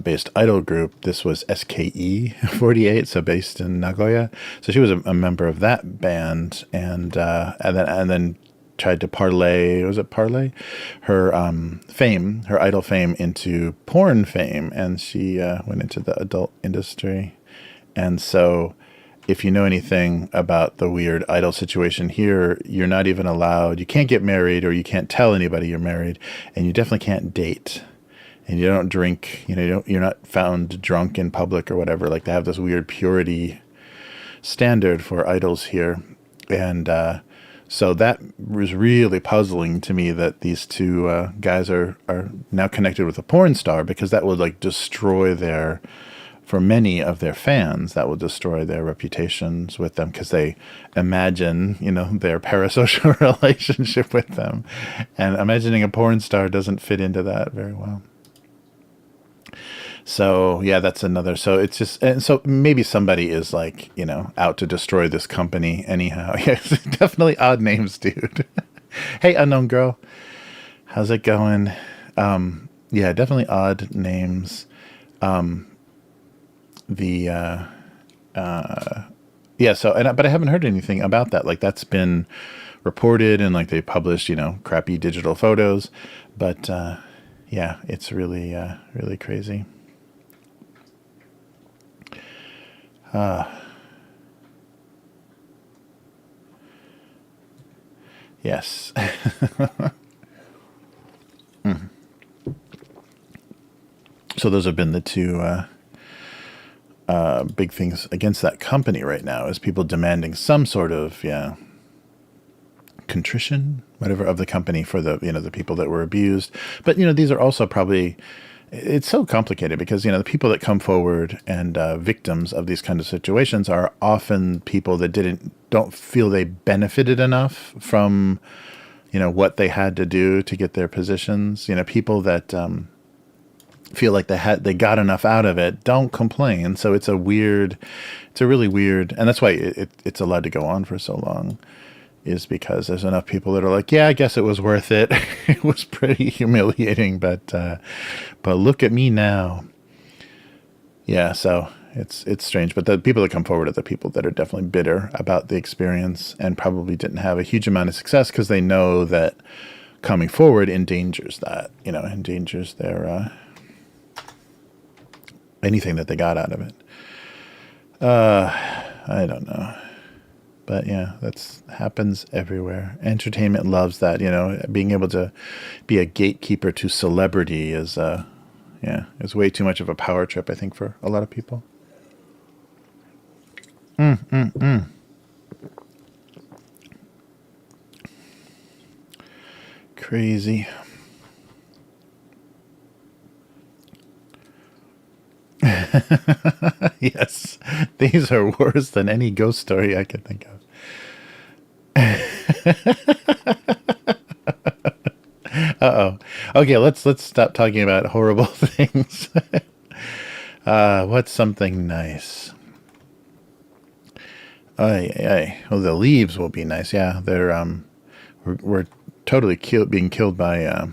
based idol group. This was SKE 48, so based in Nagoya. So she was a member of that band, and then tried to parlay her fame, her idol fame, into porn fame, and she went into the adult industry. And so if you know anything about the weird idol situation here, you're not even allowed, you can't get married, or you can't tell anybody you're married, and you definitely can't date. And you don't drink, you're not found drunk in public or whatever. Like, they have this weird purity standard for idols here. And so that was really puzzling to me, that these two guys are now connected with a porn star, because that would like destroy for many of their fans, that will destroy their reputations with them, because they imagine, their parasocial relationship with them. And imagining a porn star doesn't fit into that very well. So yeah, that's another. So it's just, and so maybe somebody is like, out to destroy this company anyhow. Yes, definitely odd names, dude. Hey, unknown girl, how's it going? Yeah, definitely odd names. Yeah. So, but I haven't heard anything about that. Like, that's been reported, and like they published, crappy digital photos. But yeah, it's really, really crazy. Yes. So those have been the two big things against that company right now, is people demanding some sort of contrition, whatever, of the company for the the people that were abused. But these are also probably, it's so complicated, because the people that come forward and victims of these kind of situations are often people that don't feel they benefited enough from what they had to do to get their positions. People that feel like they got enough out of it don't complain. So it's a really weird, and that's why it's allowed to go on for so long, is because there's enough people that are like, yeah, I guess it was worth it. It was pretty humiliating, but look at me now. Yeah, so it's strange. But the people that come forward are the people that are definitely bitter about the experience, and probably didn't have a huge amount of success, because they know that coming forward endangers their anything that they got out of it. I don't know. But yeah, that's happens everywhere. Entertainment loves that, being able to be a gatekeeper to celebrity is way too much of a power trip, I think, for a lot of people. Crazy. Yes, these are worse than any ghost story I could think of. Uh-oh. Okay, let's stop talking about horrible things. What's something nice? Oh, the leaves will be nice. Yeah, they're we're totally being killed by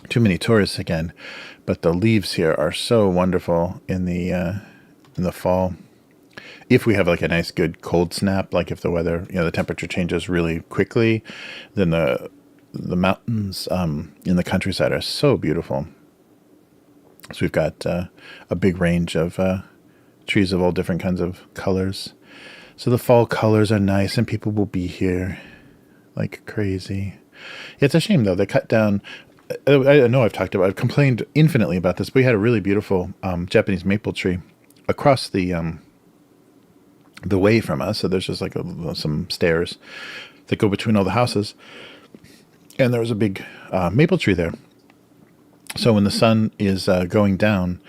too many tourists again. But the leaves here are so wonderful in the fall. if we have like a nice good cold snap, like if the weather, the temperature changes really quickly, then the mountains in the countryside are so beautiful. So we've got a big range of trees of all different kinds of colors. So the fall colors are nice, and people will be here like crazy. It's a shame, though. They cut down. I know I've complained infinitely about this, but we had a really beautiful Japanese maple tree across the way from us. So there's just like some stairs that go between all the houses. And there was a big maple tree there. So when the sun is going down,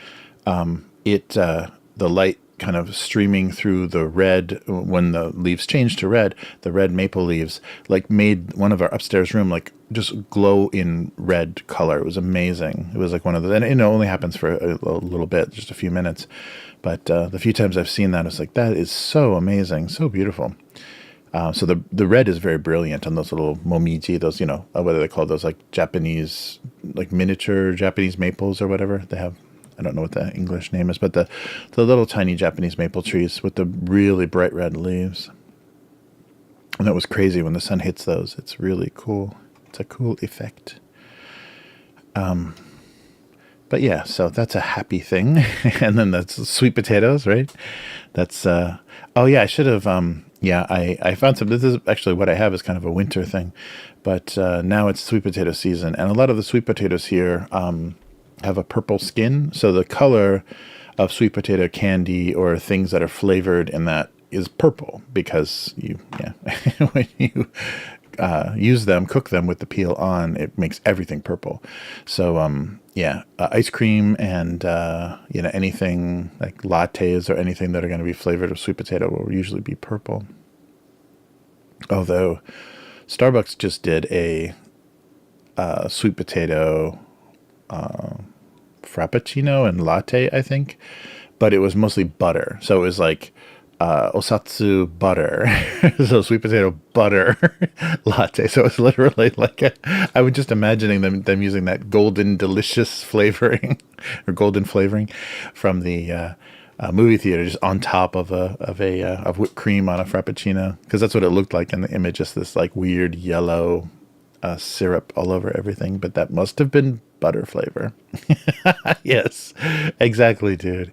the light kind of streaming through the red, when the leaves changed to red, the red maple leaves like made one of our upstairs room like just glow in red color. It was amazing. It was like one of the, and it only happens for a little bit, just a few minutes. But the few times I've seen that, it's like, that is so amazing, so beautiful. So the red is very brilliant on those little momiji, those, what are they called? Those like Japanese, like miniature Japanese maples or whatever they have. I don't know what the English name is, but the little tiny Japanese maple trees with the really bright red leaves. And that was crazy when the sun hits those. It's really cool. It's a cool effect. But yeah, so that's a happy thing. And then that's sweet potatoes, right? That's, oh yeah, I should have, I found some, this is actually what I have is kind of a winter thing, but now it's sweet potato season. And a lot of the sweet potatoes here have a purple skin. So the color of sweet potato candy or things that are flavored in that is purple because when you use them, cook them with the peel on, it makes everything purple. So, ice cream and, anything like lattes or anything that are going to be flavored with sweet potato will usually be purple. Although Starbucks just did a sweet potato frappuccino and latte, I think, but it was mostly butter. So it was like osatsu butter, so sweet potato butter latte. So it's literally like I was just imagining them using that golden delicious flavoring or golden flavoring from the movie theater just on top of whipped cream on a frappuccino, because that's what it looked like in the image, just this like weird yellow syrup all over everything, but that must have been butter flavor. Yes, exactly, dude.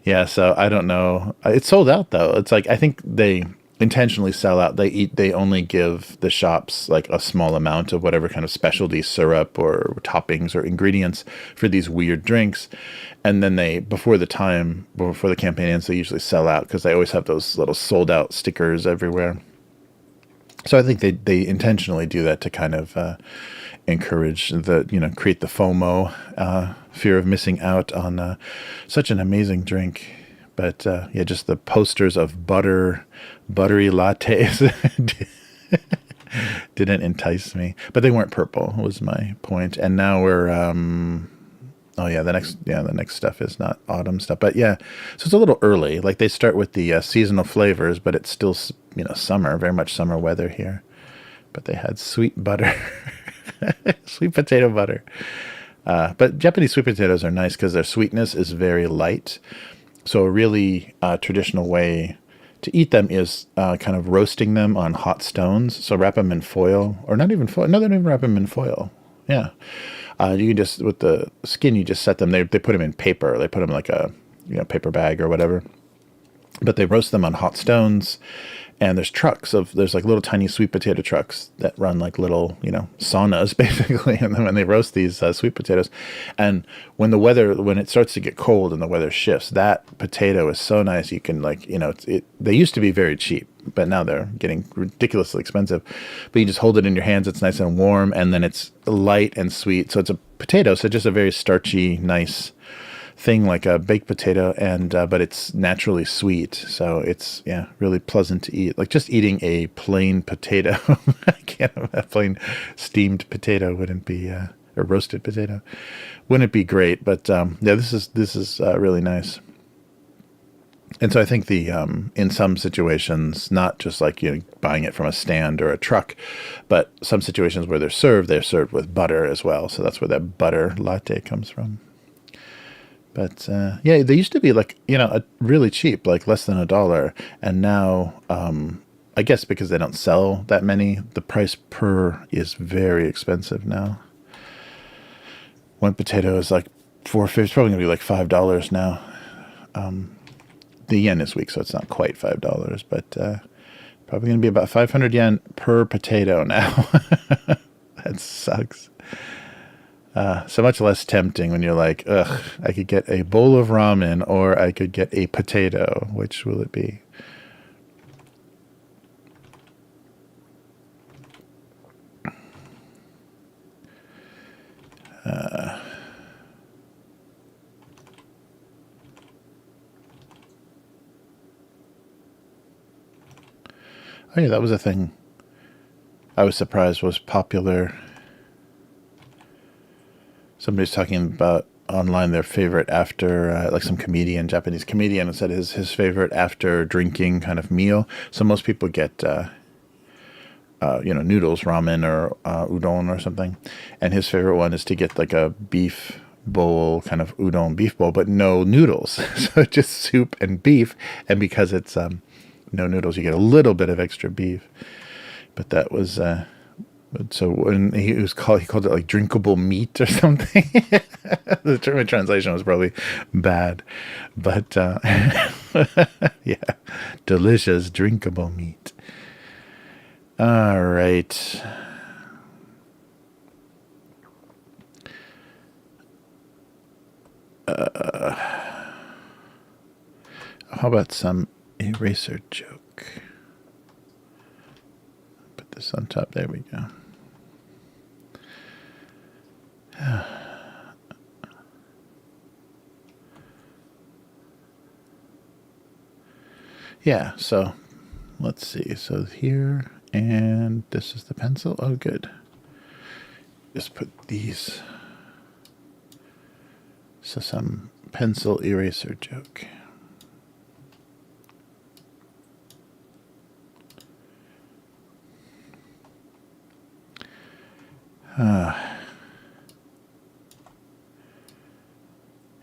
Yeah, so I don't know. It's sold out though. It's like, I think they intentionally sell out. They only give the shops like a small amount of whatever kind of specialty syrup or toppings or ingredients for these weird drinks. And then before the campaign ends, they usually sell out because they always have those little sold out stickers everywhere. So I think they intentionally do that to kind of encourage create the FOMO, fear of missing out on such an amazing drink. But just the posters of buttery lattes didn't entice me. But they weren't purple, was my point. And now we're the next stuff is not autumn stuff. But yeah, so it's a little early. Like they start with the seasonal flavors, but it's still summer, very much summer weather here. But they had sweet butter, sweet potato butter. But Japanese sweet potatoes are nice because their sweetness is very light. So a really traditional way to eat them is kind of roasting them on hot stones. So wrap them in foil, or not even foil. No, they don't even wrap them in foil. Yeah. You can just, with the skin, you just set them. They put them in paper. They put them in like a paper bag or whatever. But they roast them on hot stones. And there's like little tiny sweet potato trucks that run like little, saunas basically. And then when they roast these sweet potatoes, and when it starts to get cold and the weather shifts, that potato is so nice. You can they used to be very cheap, but now they're getting ridiculously expensive. But you just hold it in your hands. It's nice and warm, and then it's light and sweet. So it's a potato. So just a very starchy, nice thing, like a baked potato, and but it's naturally sweet, so it's really pleasant to eat. Like just eating a plain potato, I can't have a plain steamed potato wouldn't be a roasted potato wouldn't be great, but this is really nice. And so I think in some situations, not just like buying it from a stand or a truck, but some situations where they're served with butter as well. So that's where that butter latte comes from. But yeah, they used to be like, really cheap, like less than $1. And now, I guess because they don't sell that many, the price per is very expensive now. One potato is like $4.50. It's probably gonna be like $5 now. The yen is weak, so it's not quite $5, but probably gonna be about 500 yen per potato now. That sucks. So much less tempting when you're like, ugh, I could get a bowl of ramen or I could get a potato. Which will it be? Oh yeah, that was a thing I was surprised was popular. Somebody's talking about online their favorite after, like some comedian, Japanese comedian, said his favorite after drinking kind of meal. So most people get, noodles, ramen, or udon or something. And his favorite one is to get like a beef bowl, kind of udon beef bowl, but no noodles. So just soup and beef. And because it's no noodles, you get a little bit of extra beef. But that was so when he called it like drinkable meat or something. The German translation was probably bad, but yeah, delicious drinkable meat. All right. How about some eraser joke? Put this on top. There we go. Yeah, so let's see. So here, and this is the pencil. Oh, good. Just put these. So some pencil eraser joke.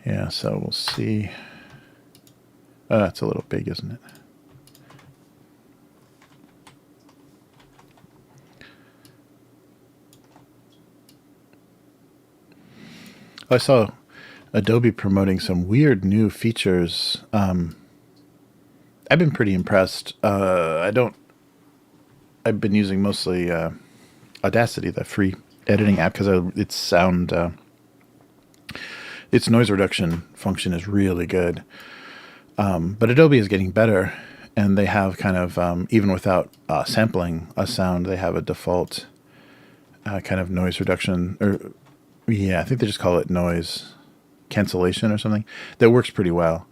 Yeah, so we'll see. Oh, that's a little big, isn't it? Oh, I saw Adobe promoting some weird new features. I've been pretty impressed. I've been using mostly Audacity, the free editing app, because its noise reduction function is really good. But Adobe is getting better, and they have kind of, even without sampling a sound, they have a default kind of noise reduction, or yeah, I think they just call it noise cancellation or something, that works pretty well.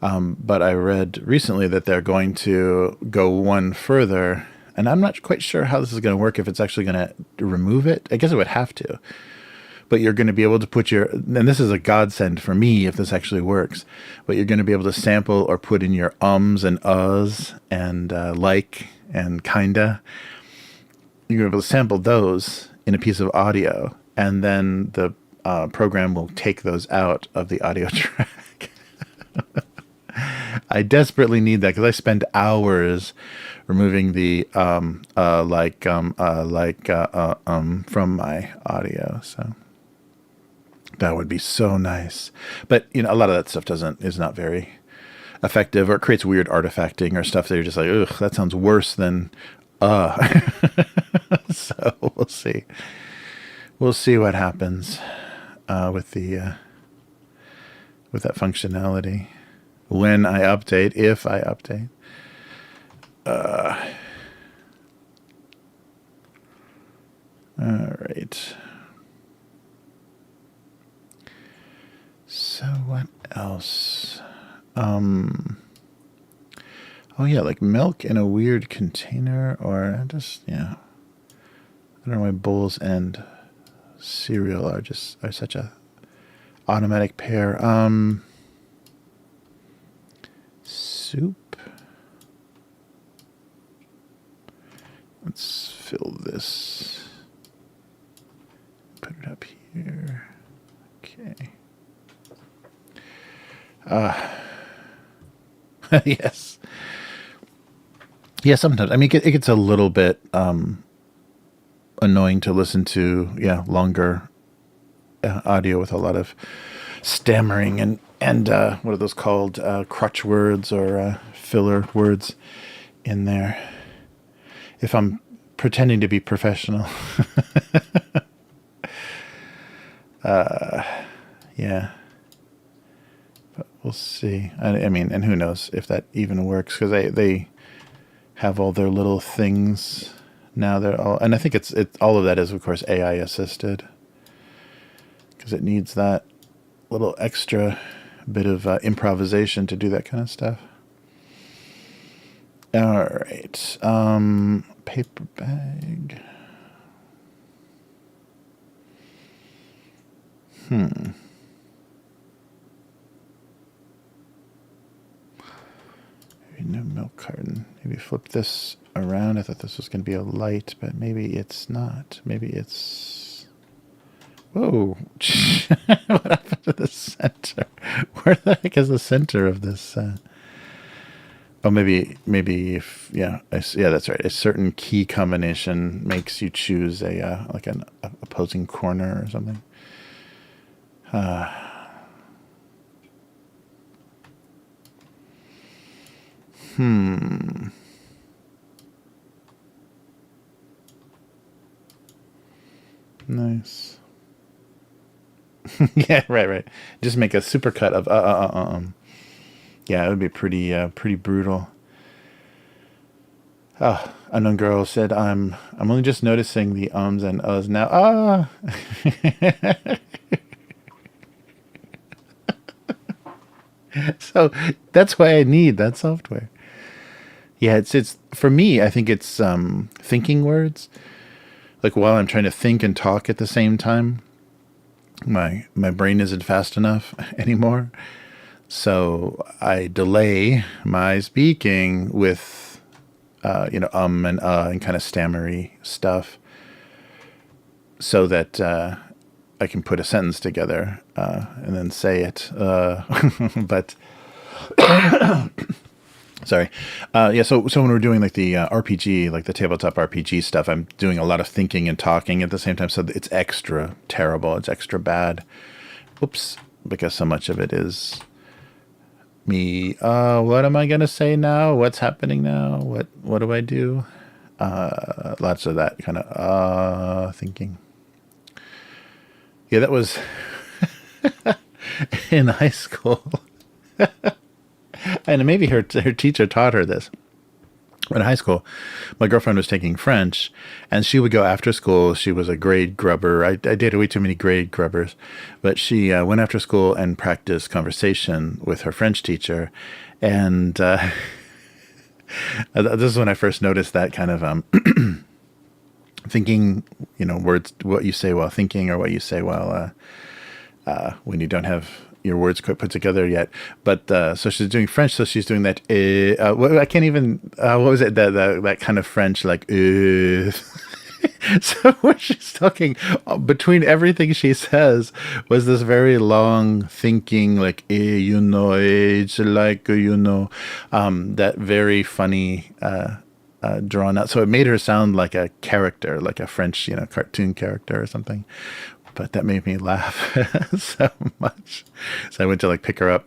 But I read recently that they're going to go one further, and I'm not quite sure how this is going to work, if it's actually going to remove it. I guess it would have to. But you're going to be able to put and this is a godsend for me if this actually works, but you're going to be able to sample or put in your ums and uhs and like and kinda. You're going to be able to sample those in a piece of audio, and then the program will take those out of the audio track. I desperately need that because I spend hours removing the from my audio. So that would be so nice. But a lot of that stuff is not very effective, or it creates weird artifacting or stuff that you're just like, ugh, that sounds worse than So we'll see. We'll see what happens with that functionality when I update, if I update. All right. So what else? Oh yeah, like milk in a weird container, or just I don't know why bowls and cereal are such a automatic pair. Soup. Let's fill this. Put it up here. Okay. Yes. Yeah, sometimes. I mean, it gets a little bit annoying to listen to, longer audio with a lot of stammering and what are those called? Crutch words or filler words in there. If I'm pretending to be professional. Yeah. But we'll see. I mean, and who knows if that even works, because they have all their little things now. They're all, and I think it's all of that is, of course, AI assisted, because it needs that little extra bit of improvisation to do that kind of stuff. All right. Paper bag. Maybe no milk carton. Maybe flip this around. I thought this was going to be a light, but maybe it's not. Maybe it's... Whoa. What happened to the center? Where the heck is the center of this? Oh, maybe if... Yeah, that's right. A certain key combination makes you choose like an opposing corner or something. Nice. Yeah, right. Just make a supercut of Yeah, it would be pretty brutal. Oh, unknown girl said, I'm only just noticing the ums and uhs now. So that's why I need that software. Yeah, it's for me, I think it's thinking words. Like while I'm trying to think and talk at the same time, my brain isn't fast enough anymore. So I delay my speaking with and and kind of stammery stuff, so that I can put a sentence together and then say it. But sorry. So when we're doing like the RPG, like the tabletop RPG stuff, I'm doing a lot of thinking and talking at the same time. So it's extra terrible. It's extra bad. Oops. Because so much of it is me. What am I going to say now? What's happening now? What do I do? Lots of that kind of thinking. Yeah, that was in high school. And maybe her teacher taught her this. In high school, my girlfriend was taking French, and she would go after school. She was a grade grubber. I dated way too many grade grubbers. But she went after school and practiced conversation with her French teacher. And this is when I first noticed that kind of thinking, words, what you say while thinking, or what you say while when you don't have your words quite put together yet. But so she's doing French, so she's doing that I can't even what was it, that kind of French, like so when she's talking, between everything she says was this very long thinking, like it's like that very funny drawn out. So it made her sound like a character, like a French cartoon character or something. But that made me laugh so much. So I went to pick her up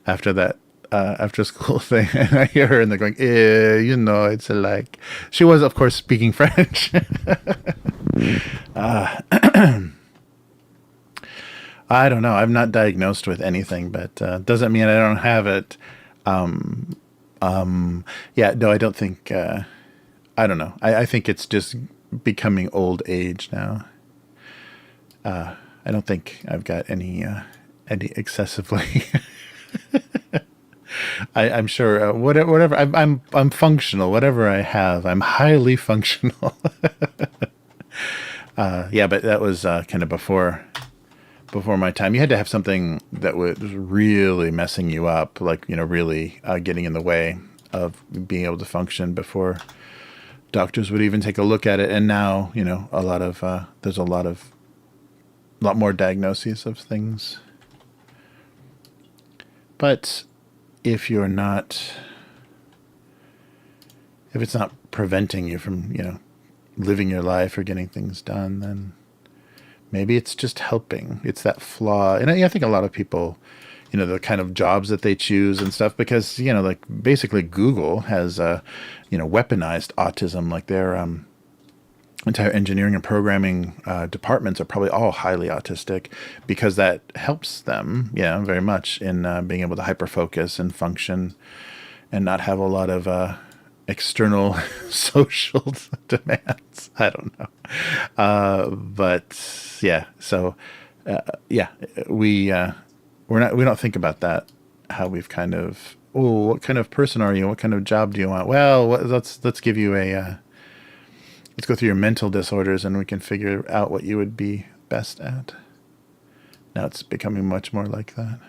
after that after school thing, and I hear her and they're going, it's like, she was of course speaking French. I don't know. I'm not diagnosed with anything, but doesn't mean I don't have it. No, I don't think. I don't know. I think it's just becoming old age now. I don't think I've got any excessively. I'm sure whatever I'm functional. Whatever I have, I'm highly functional. But that was kind of before my time. You had to have something that was really messing you up, really getting in the way of being able to function before doctors would even take a look at it. And now, there's a lot more diagnoses of things. But if you're not, if it's not preventing you from, living your life or getting things done, then maybe it's just helping. It's that flaw. And I think a lot of people, the kind of jobs that they choose and stuff, because, like basically Google has, weaponized autism. Like their entire engineering and programming departments are probably all highly autistic, because that helps them, very much in being able to hyper-focus and function and not have a lot of external social demands. I don't know. But yeah, so we don't think about that, how we've kind of, what kind of person are you? What kind of job do you want? Well, let's give you let's go through your mental disorders and we can figure out what you would be best at. Now it's becoming much more like that.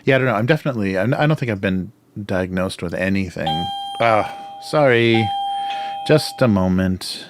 Yeah, I don't know. I don't think I've been diagnosed with anything. Sorry. Just a moment.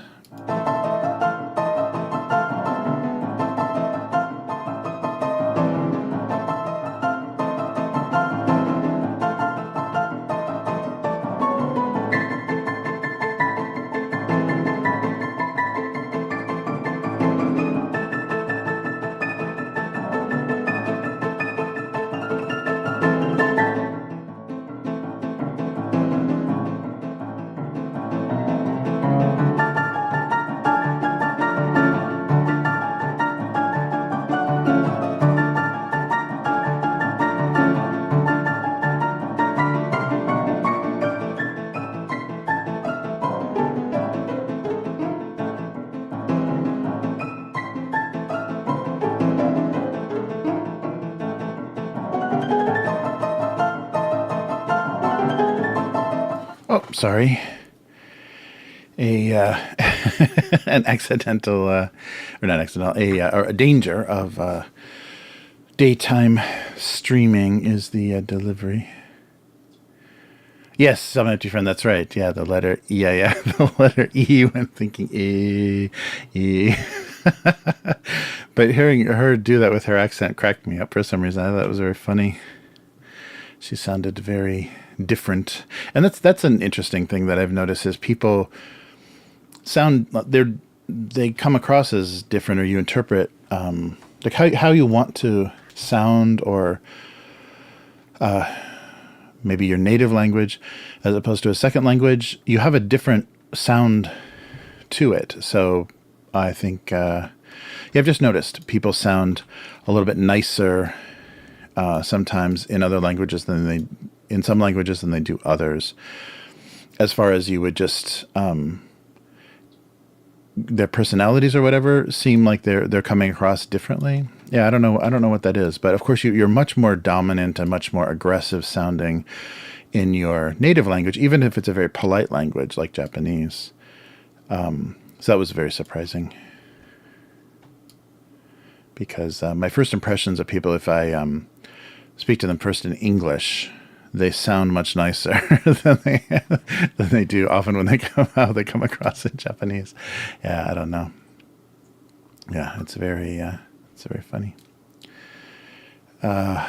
Oh, sorry. An accidental, or not accidental, or a danger of daytime streaming is the delivery. Yes, I'm empty friend. That's right. Yeah, the letter E. Yeah, the letter E. When thinking E. But hearing her do that with her accent cracked me up for some reason. I thought it was very funny. She sounded very different, and that's an interesting thing that I've noticed is people they come across as different, or you interpret like how you want to sound, or maybe your native language as opposed to a second language. You have a different sound to it. So I think I've just noticed people sound a little bit nicer sometimes in other languages in some languages than they do others, as far as you would just their personalities or whatever seem like they're coming across differently. Yeah, I don't know what that is, but of course you're much more dominant and much more aggressive sounding in your native language, even if it's a very polite language like Japanese. So that was very surprising, because my first impressions of people, if I speak to them first in English, they sound much nicer than they do often when they come across in Japanese. Yeah, I don't know. Yeah, it's very funny. Yeah,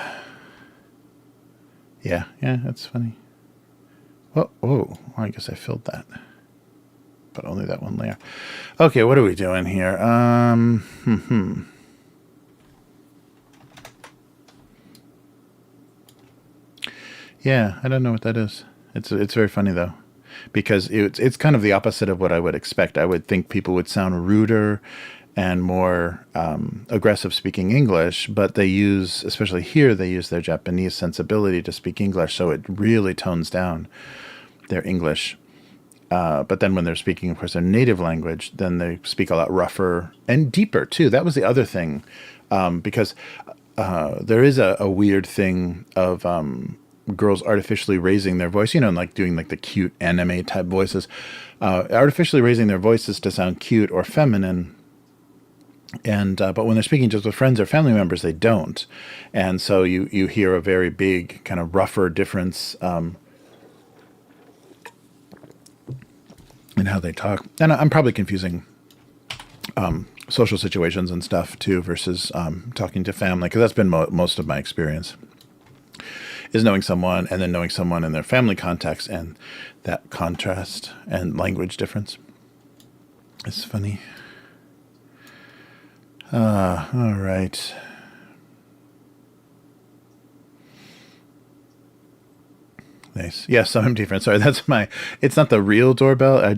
it's funny. Whoa, I guess I filled that, but only that one layer. Okay, what are we doing here? Yeah, I don't know what that is. It's very funny though, because it's kind of the opposite of what I would expect. I would think people would sound ruder and more aggressive speaking English, but they use, especially here, they use their Japanese sensibility to speak English, so it really tones down their English. But then when they're speaking, of course, their native language, then they speak a lot rougher and deeper too. That was the other thing, because there is a weird thing of girls artificially raising their voice, and like doing like the cute anime type voices, artificially raising their voices to sound cute or feminine. And but when they're speaking just with friends or family members, they don't. And so you hear a very big kind of rougher difference in how they talk. And I'm probably confusing social situations and stuff too, versus talking to family, because that's been most of my experience, is knowing someone and then knowing someone in their family context, and that contrast and language difference. It's funny. All right. Nice. Yes, I'm different. Sorry, that's it's not the real doorbell. I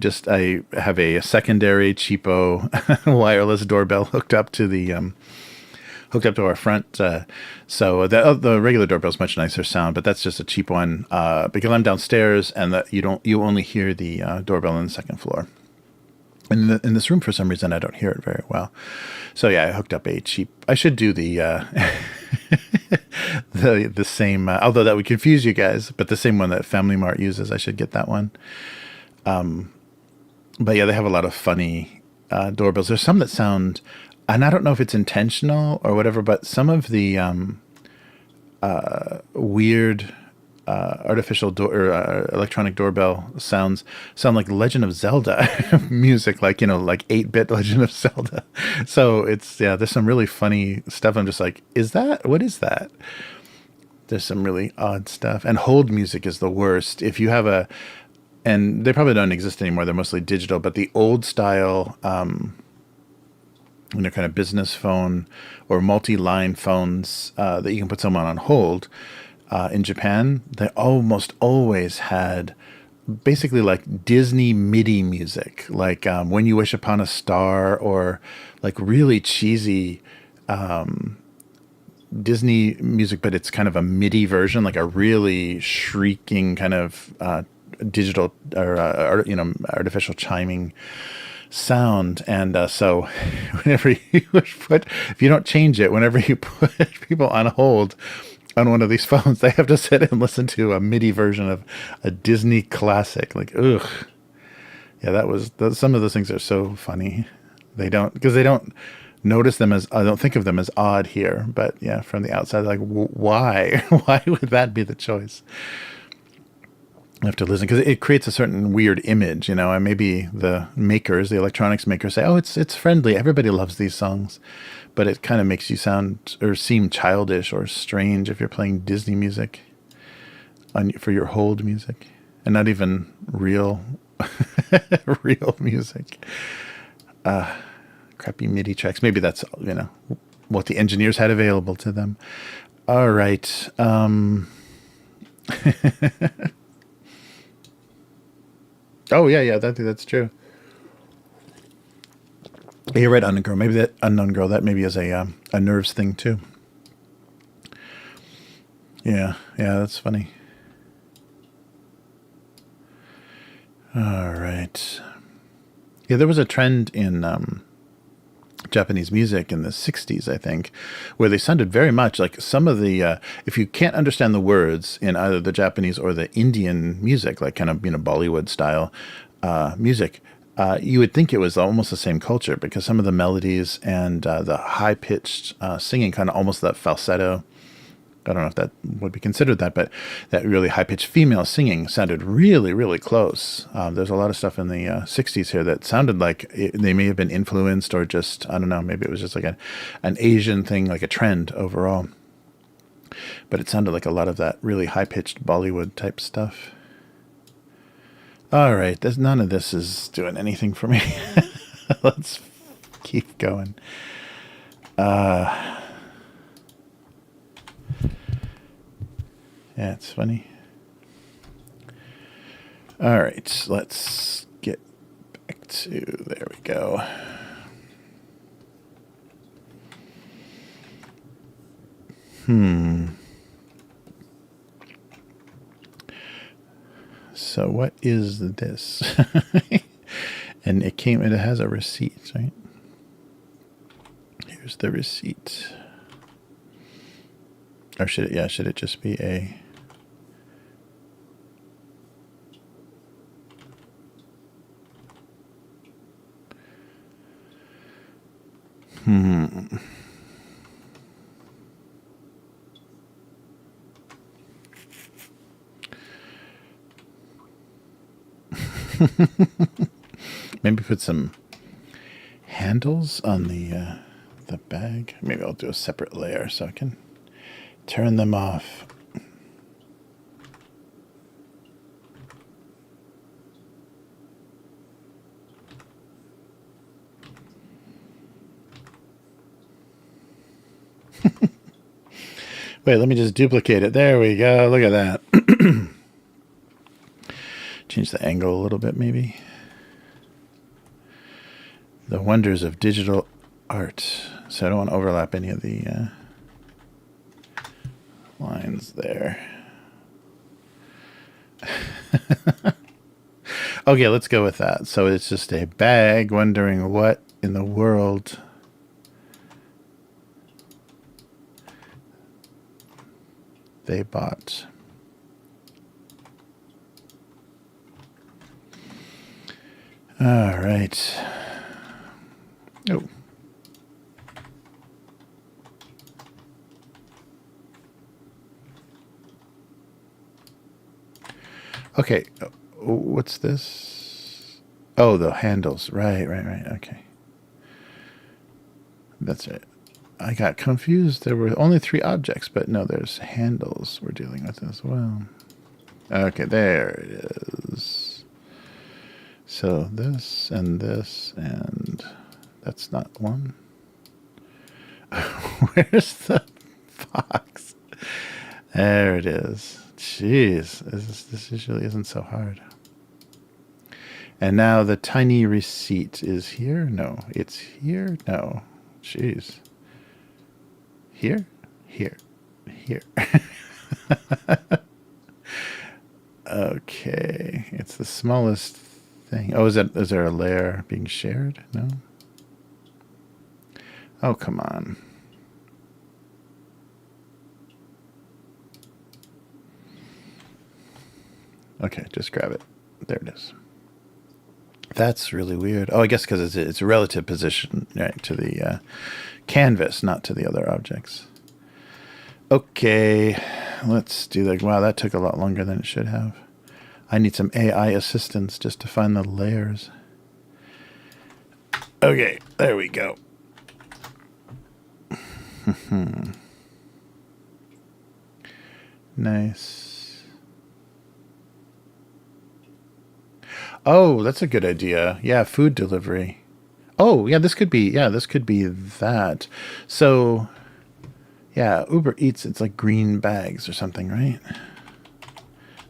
have a secondary cheapo wireless doorbell hooked up to our front. So the regular doorbell is much nicer sound, but that's just a cheap one because I'm downstairs, and that you only hear the doorbell on the second floor. In this room, for some reason, I don't hear it very well. So yeah, I hooked up a cheap. I should do the the same. Although that would confuse you guys, but the same one that Family Mart uses. I should get that one. But yeah, they have a lot of funny doorbells. There's some that sound, and I don't know if it's intentional or whatever, but some of the weird artificial electronic doorbell sound like Legend of Zelda music, like 8-bit Legend of Zelda. So there's some really funny stuff. I'm just like, what is that? There's some really odd stuff. And hold music is the worst. If you have and they probably don't exist anymore, they're mostly digital, but the old style kind of business phone or multi-line phones that you can put someone on hold. In Japan, they almost always had basically like Disney MIDI music, like When You Wish Upon a Star, or like really cheesy Disney music, but it's kind of a MIDI version, like a really shrieking kind of digital or artificial chiming sound. And so whenever if you don't change it, whenever you put people on hold on one of these phones, they have to sit and listen to a MIDI version of a Disney classic. Like, ugh. Yeah, some of those things are so funny. They don't notice them as, I don't think of them as odd here, but yeah, from the outside, like, why? Why would that be the choice? I have to listen, because it creates a certain weird image, and maybe the electronics makers say, oh, it's friendly. Everybody loves these songs. But it kind of makes you sound or seem childish or strange if you're playing Disney music for your hold music, and not even real music. Crappy MIDI tracks. Maybe that's what the engineers had available to them. All right. Oh yeah. That's true. You're right, Unknown Girl. Maybe that Unknown Girl, that maybe is a nerves thing too. Yeah, that's funny. All right. Yeah, there was a trend in Japanese music in the 60s, I think, where they sounded very much like some of the, if you can't understand the words in either the Japanese or the Indian music, like kind of, Bollywood style music, you would think it was almost the same culture, because some of the melodies and the high-pitched singing, kind of almost that falsetto, I don't know if that would be considered that, but that really high-pitched female singing sounded really, really close. There's a lot of stuff in the 60s here that sounded like they may have been influenced, or just, I don't know, maybe it was just like an Asian thing, like a trend overall. But it sounded like a lot of that really high-pitched Bollywood-type stuff. All right, none of this is doing anything for me. Let's keep going. Yeah, it's funny. All right, let's get back to, there we go. So what is this? And it has a receipt, right? Here's the receipt. Or should it just be a... Maybe put some handles on the bag. Maybe I'll do a separate layer so I can turn them off. Wait, let me just duplicate it. There we go. Look at that. Change the angle a little bit, maybe. The wonders of digital art. So I don't want to overlap any of the lines there. Okay, let's go with that. So it's just a bag wondering what in the world they bought. All right. Oh. Okay. What's this? Oh, the handles. Right. Okay. That's it. I got confused. There were only 3 objects, but no, there's handles we're dealing with as well. Okay, there it is. So this, and that's not one. Where's the box? There it is. Jeez, this usually isn't so hard. And now the tiny receipt is here? No, it's here? No. Jeez. Here? Here. Okay, it's the smallest thing. Oh, is there a layer being shared? No? Oh, come on. Okay, just grab it. There it is. That's really weird. Oh, I guess because it's a relative position, right, to the canvas, not to the other objects. Okay, let's do that. Wow, that took a lot longer than it should have. I need some AI assistance just to find the layers. Okay, there we go. Nice. Oh, that's a good idea. Yeah, food delivery. Oh, yeah, this could be that. So, yeah, Uber Eats, it's like green bags or something, right?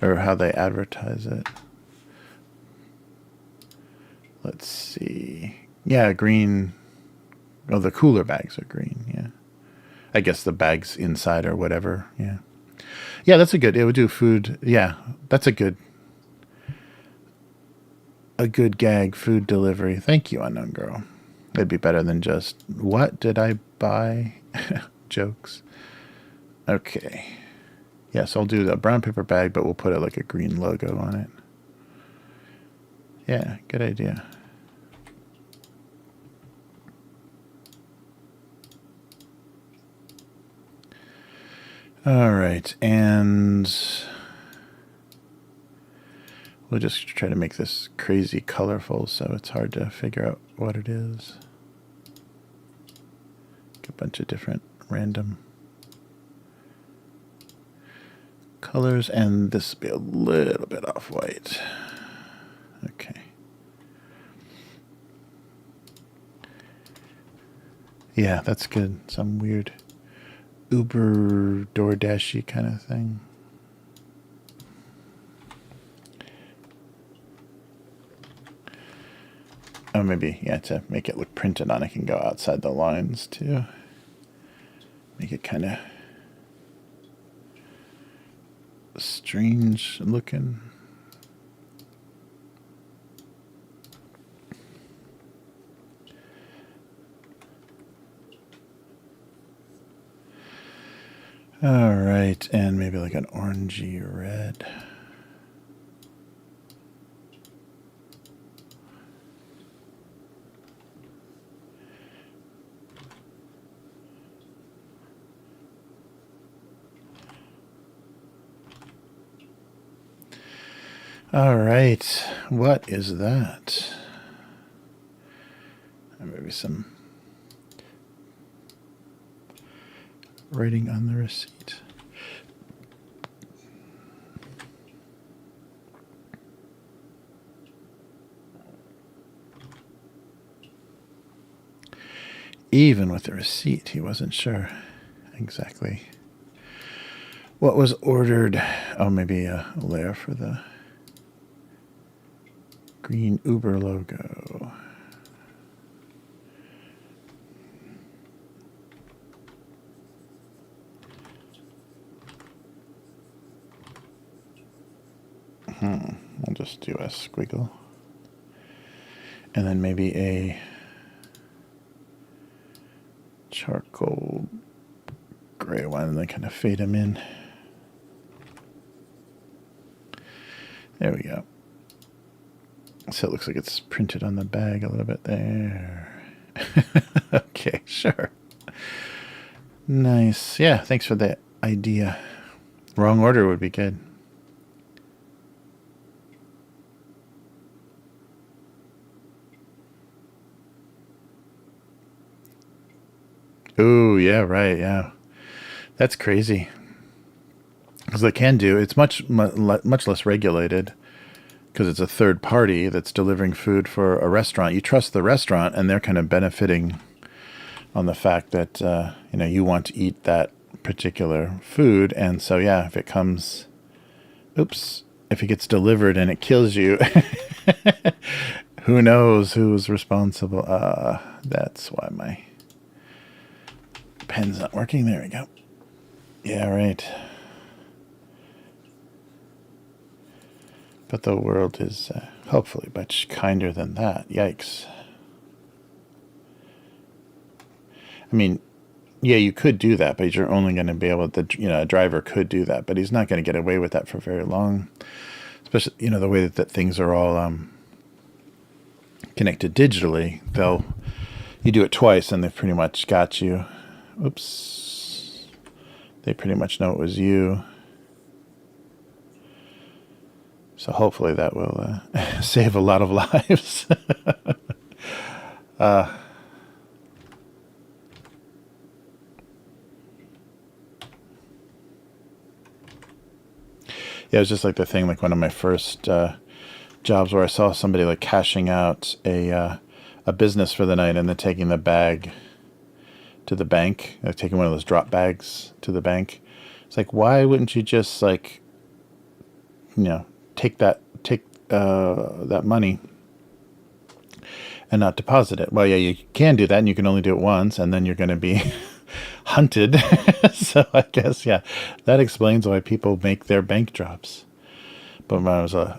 Or how they advertise it. Let's see. Yeah, green. Oh, the cooler bags are green, yeah. I guess the bags inside or whatever, yeah. Yeah, that's a good, it would do food. Yeah, that's a good gag, food delivery. Thank you, Unknown Girl. It'd be better than just, what did I buy? Jokes. Okay. Yeah, so I'll do the brown paper bag, but we'll put like a green logo on it. Yeah, good idea. All right, and we'll just try to make this crazy colorful so it's hard to figure out what it is. A bunch of different random colors, and this will be a little bit off-white. Okay. Yeah, that's good. Some weird Uber DoorDashy kind of thing. Oh, maybe, yeah, to make it look printed on, I can go outside the lines too. Make it kind of strange looking. All right, and maybe like an orangey red. All right, what is that? Maybe some writing on the receipt. Even with the receipt, he wasn't sure exactly what was ordered. Oh, maybe a layer for the green Uber logo. I'll just do a squiggle. And then maybe a charcoal gray one, and then kind of fade them in. There we go. So it looks like it's printed on the bag a little bit there. Okay, sure. Nice. Yeah, thanks for the idea. Wrong order would be good. Ooh, yeah, right, yeah. That's crazy. Because they can do, it's much less regulated because it's a third party that's delivering food for a restaurant. You trust the restaurant, and they're kind of benefiting on the fact that you want to eat that particular food. And so, yeah, if it comes, if it gets delivered and it kills you, who knows who's responsible? That's why my pen's not working. There we go. Yeah, right. But the world is hopefully much kinder than that. Yikes. I mean, yeah, you could do that, but you're only going to be able to, a driver could do that, but he's not going to get away with that for very long. Especially, the way that things are all connected digitally. You do it twice and they've pretty much got you. Oops. They pretty much know it was you. So hopefully that will save a lot of lives. Yeah, it was just like the thing, like one of my first jobs where I saw somebody like cashing out a business for the night and then taking the bag to the bank, like taking one of those drop bags to the bank. It's like, why wouldn't you just like, take that money and not deposit it? Well, yeah, you can do that, and you can only do it once, and then you're going to be hunted. So I guess, yeah, that explains why people make their bank drops. But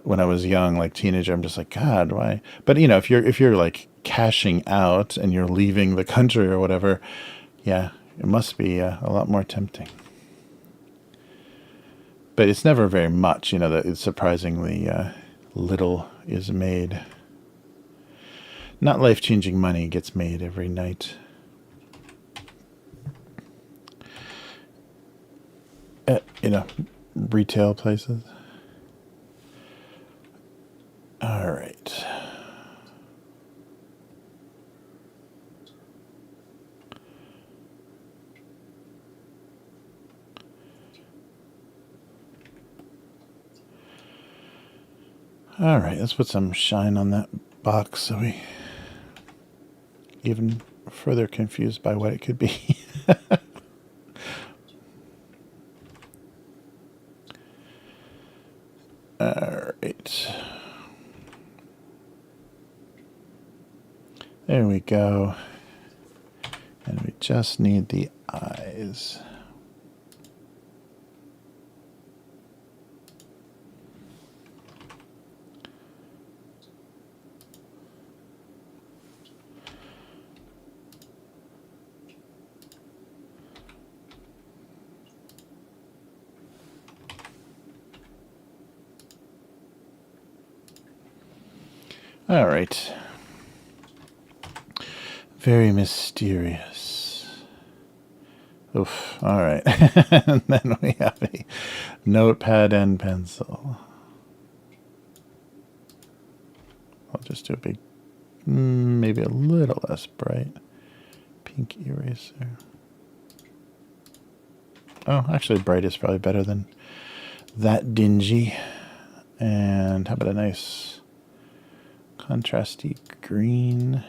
when I was young, like teenager, I'm just like, God, why? But if you're like cashing out and you're leaving the country or whatever, yeah, it must be a lot more tempting. But it's never very much, that it's surprisingly little is made. Not life-changing money gets made every night. At, retail places. All right. All right, let's put some shine on that box so we even further confused by what it could be. All right. There we go. And we just need the eyes. All right. Very mysterious. Oof. All right. And then we have a notepad and pencil. I'll just do a big maybe a little less bright. Pink eraser. Oh, actually bright is probably better than that dingy. And how about a nice contrasty green?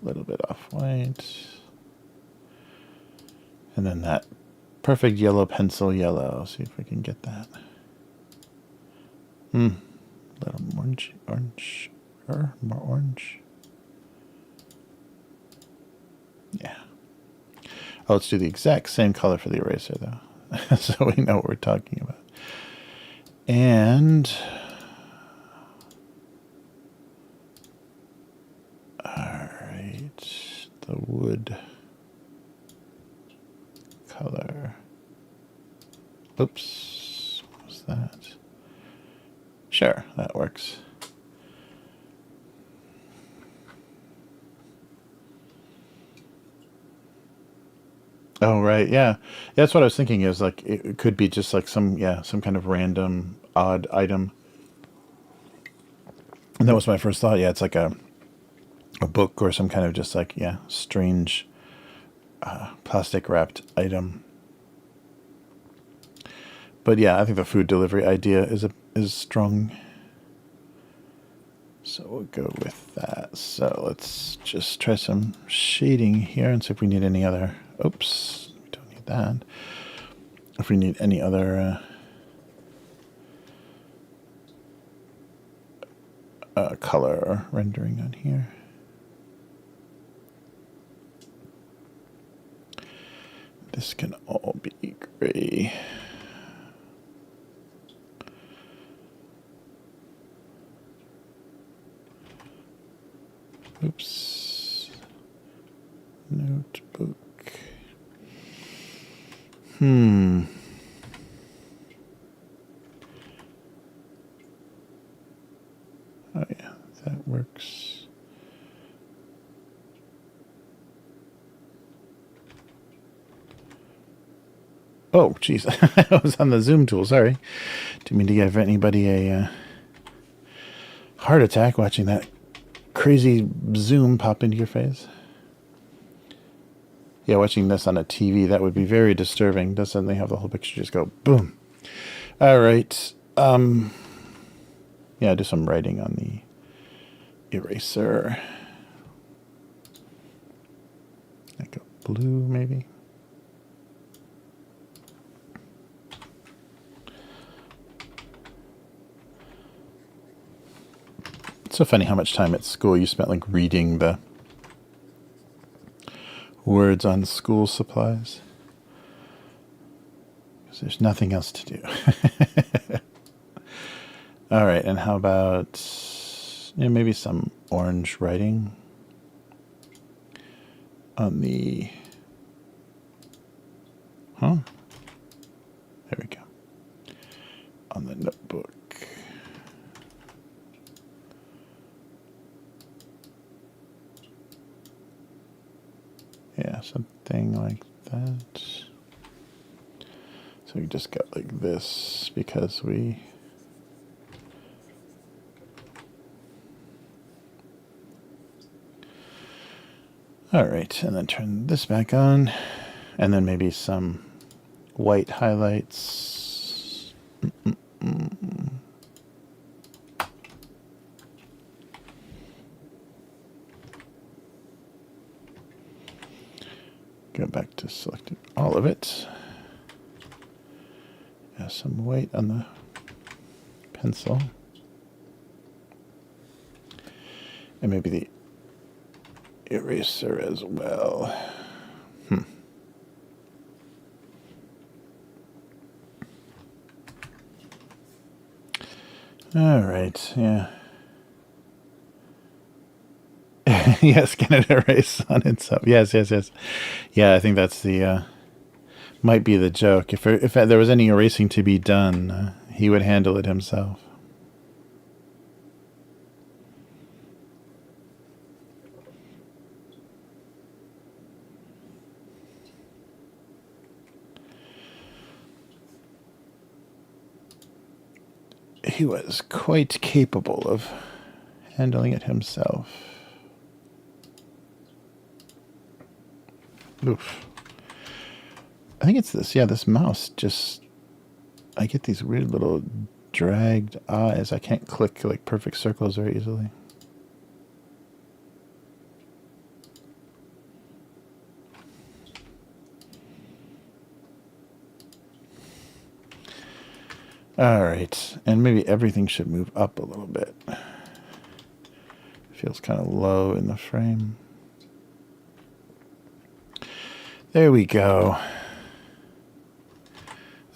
A little bit off-white. And then that perfect yellow pencil yellow. See if we can get that. A little orange, or more orange. Yeah. Oh, let's do the exact same color for the eraser, though, so we know what we're talking about. And all right, the wood color. Oops, what was that? Sure, that works. Oh, right, yeah. That's what I was thinking is like it could be just like some kind of random odd item. And that was my first thought. Yeah, it's like a book or some kind of just like, strange plastic wrapped item. But yeah, I think the food delivery idea is strong. So we'll go with that. So let's just try some shading here and see if we need any other. Oops, we don't need that. If we need any other color rendering on here. This can all be gray. Oops. Notebook. Oh yeah, that works. Oh, jeez. I was on the zoom tool, sorry. Didn't mean to give anybody a heart attack watching that crazy zoom pop into your face. Yeah, watching this on a TV, that would be very disturbing. Doesn't they have the whole picture just go boom? All right. Yeah, do some writing on the eraser. Like a blue, maybe. It's so funny how much time at school you spent like reading the words on school supplies. Because there's nothing else to do. All right, and how about maybe some orange writing on the... There we go. On the notebook. Yeah, something like that. So we just got like this because we... All right, and then turn this back on, and then maybe some white highlights. Go back to selecting all of it. Some white on the pencil. And maybe the eraser as well. All right, yeah. Yes, can it erase on itself? Yes. Yeah, I think that's the might be the joke. If there was any erasing to be done, he would handle it himself. he was quite capable of handling it himself. Oof. I think it's this. Yeah, this mouse just... I get these weird little dragged eyes. I can't click like perfect circles very easily. All right, and maybe everything should move up a little bit. Feels kind of low in the frame. There we go.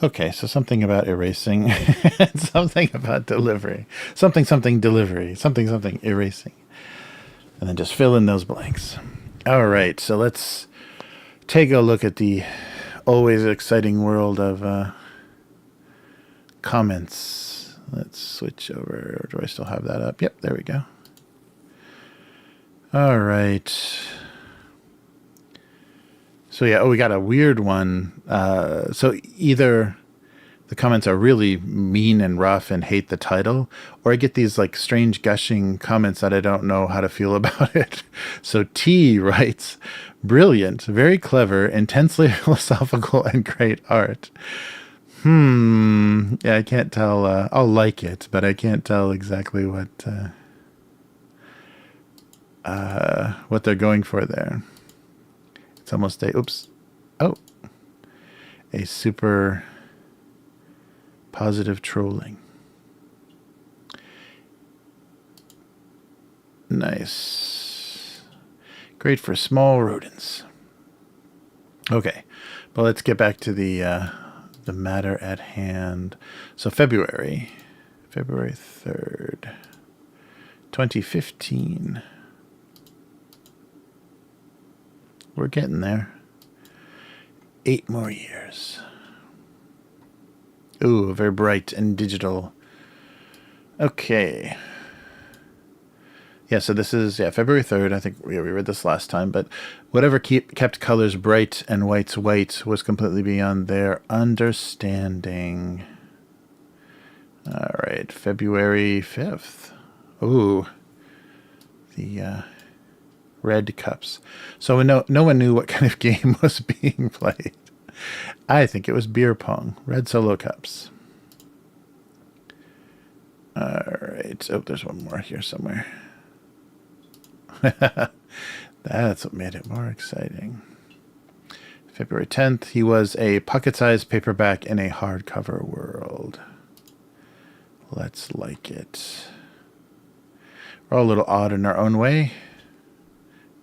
Okay, so something about erasing, something about delivery, something delivery, something erasing, and then just fill in those blanks. All right, so let's take a look at the always exciting world of comments. Let's switch over. Or do I still have that up? Yep, there we go. All right. So yeah, we got a weird one. So either the comments are really mean and rough and hate the title, or I get these like strange gushing comments that I don't know how to feel about it. So T writes, brilliant, very clever, intensely philosophical, and great art. Yeah, I can't tell. I'll like it, but I can't tell exactly what they're going for there. It's almost a, oops, oh, a super positive trolling. Nice. Great for small rodents. Okay, but let's get back to the matter at hand. So February 3rd, 2015. We're getting there. 8 more years. Ooh, very bright and digital. Okay. Yeah, so this is February 3rd. I think we read this last time, but whatever kept colors bright and whites white was completely beyond their understanding. All right, February 5th. Ooh, the red cups. So no one knew what kind of game was being played. I think it was beer pong. Red solo cups. All right. Oh, there's one more here somewhere. That's what made it more exciting. February 10th, he was a pocket-sized paperback in a hardcover world. Let's like it. We're all a little odd in our own way,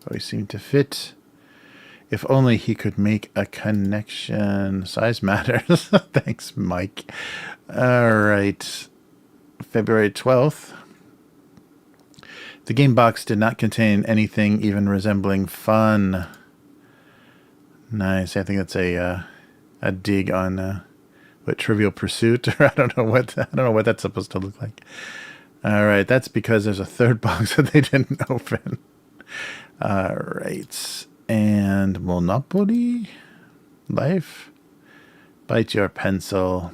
but we seem to fit. If only he could make a connection. Size matters. Thanks, Mike. All right. February 12th. The game box did not contain anything even resembling fun. Nice. I think that's a dig on what Trivial Pursuit, or I don't know what that's supposed to look like. All right, that's because there's a third box that they didn't open. All right, and Monopoly, Life, Bite Your Pencil.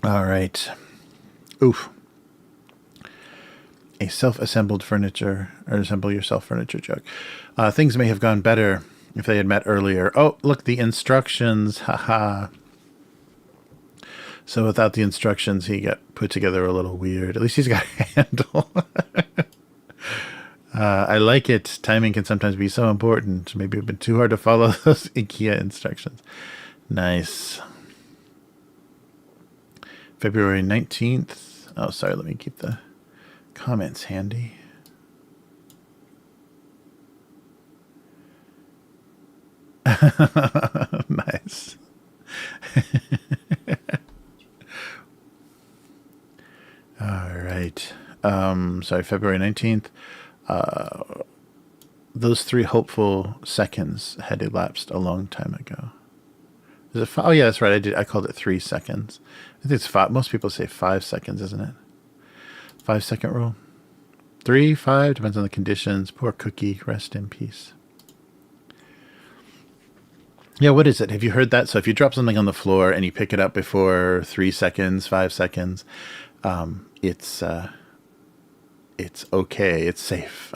All right. Oof. A self-assembled furniture, or assemble yourself furniture joke. Things may have gone better if they had met earlier. Oh, look, the instructions. Haha. So without the instructions, he got put together a little weird. At least he's got a handle. I like it. Timing can sometimes be so important. Maybe it's been too hard to follow those IKEA instructions. Nice. February 19th. Oh, sorry. Let me keep the comments handy. Nice. All right. Sorry, February 19th. Those 3 hopeful seconds had elapsed a long time ago. Is it 5? Oh, yeah, that's right. I called it 3 seconds. I think it's 5. Most people say 5 seconds, isn't it? 5-second rule. 3, 5, depends on the conditions. Poor Cookie, rest in peace. Yeah, what is it? Have you heard that? So if you drop something on the floor and you pick it up before 3 seconds, 5 seconds, it's okay. It's safe.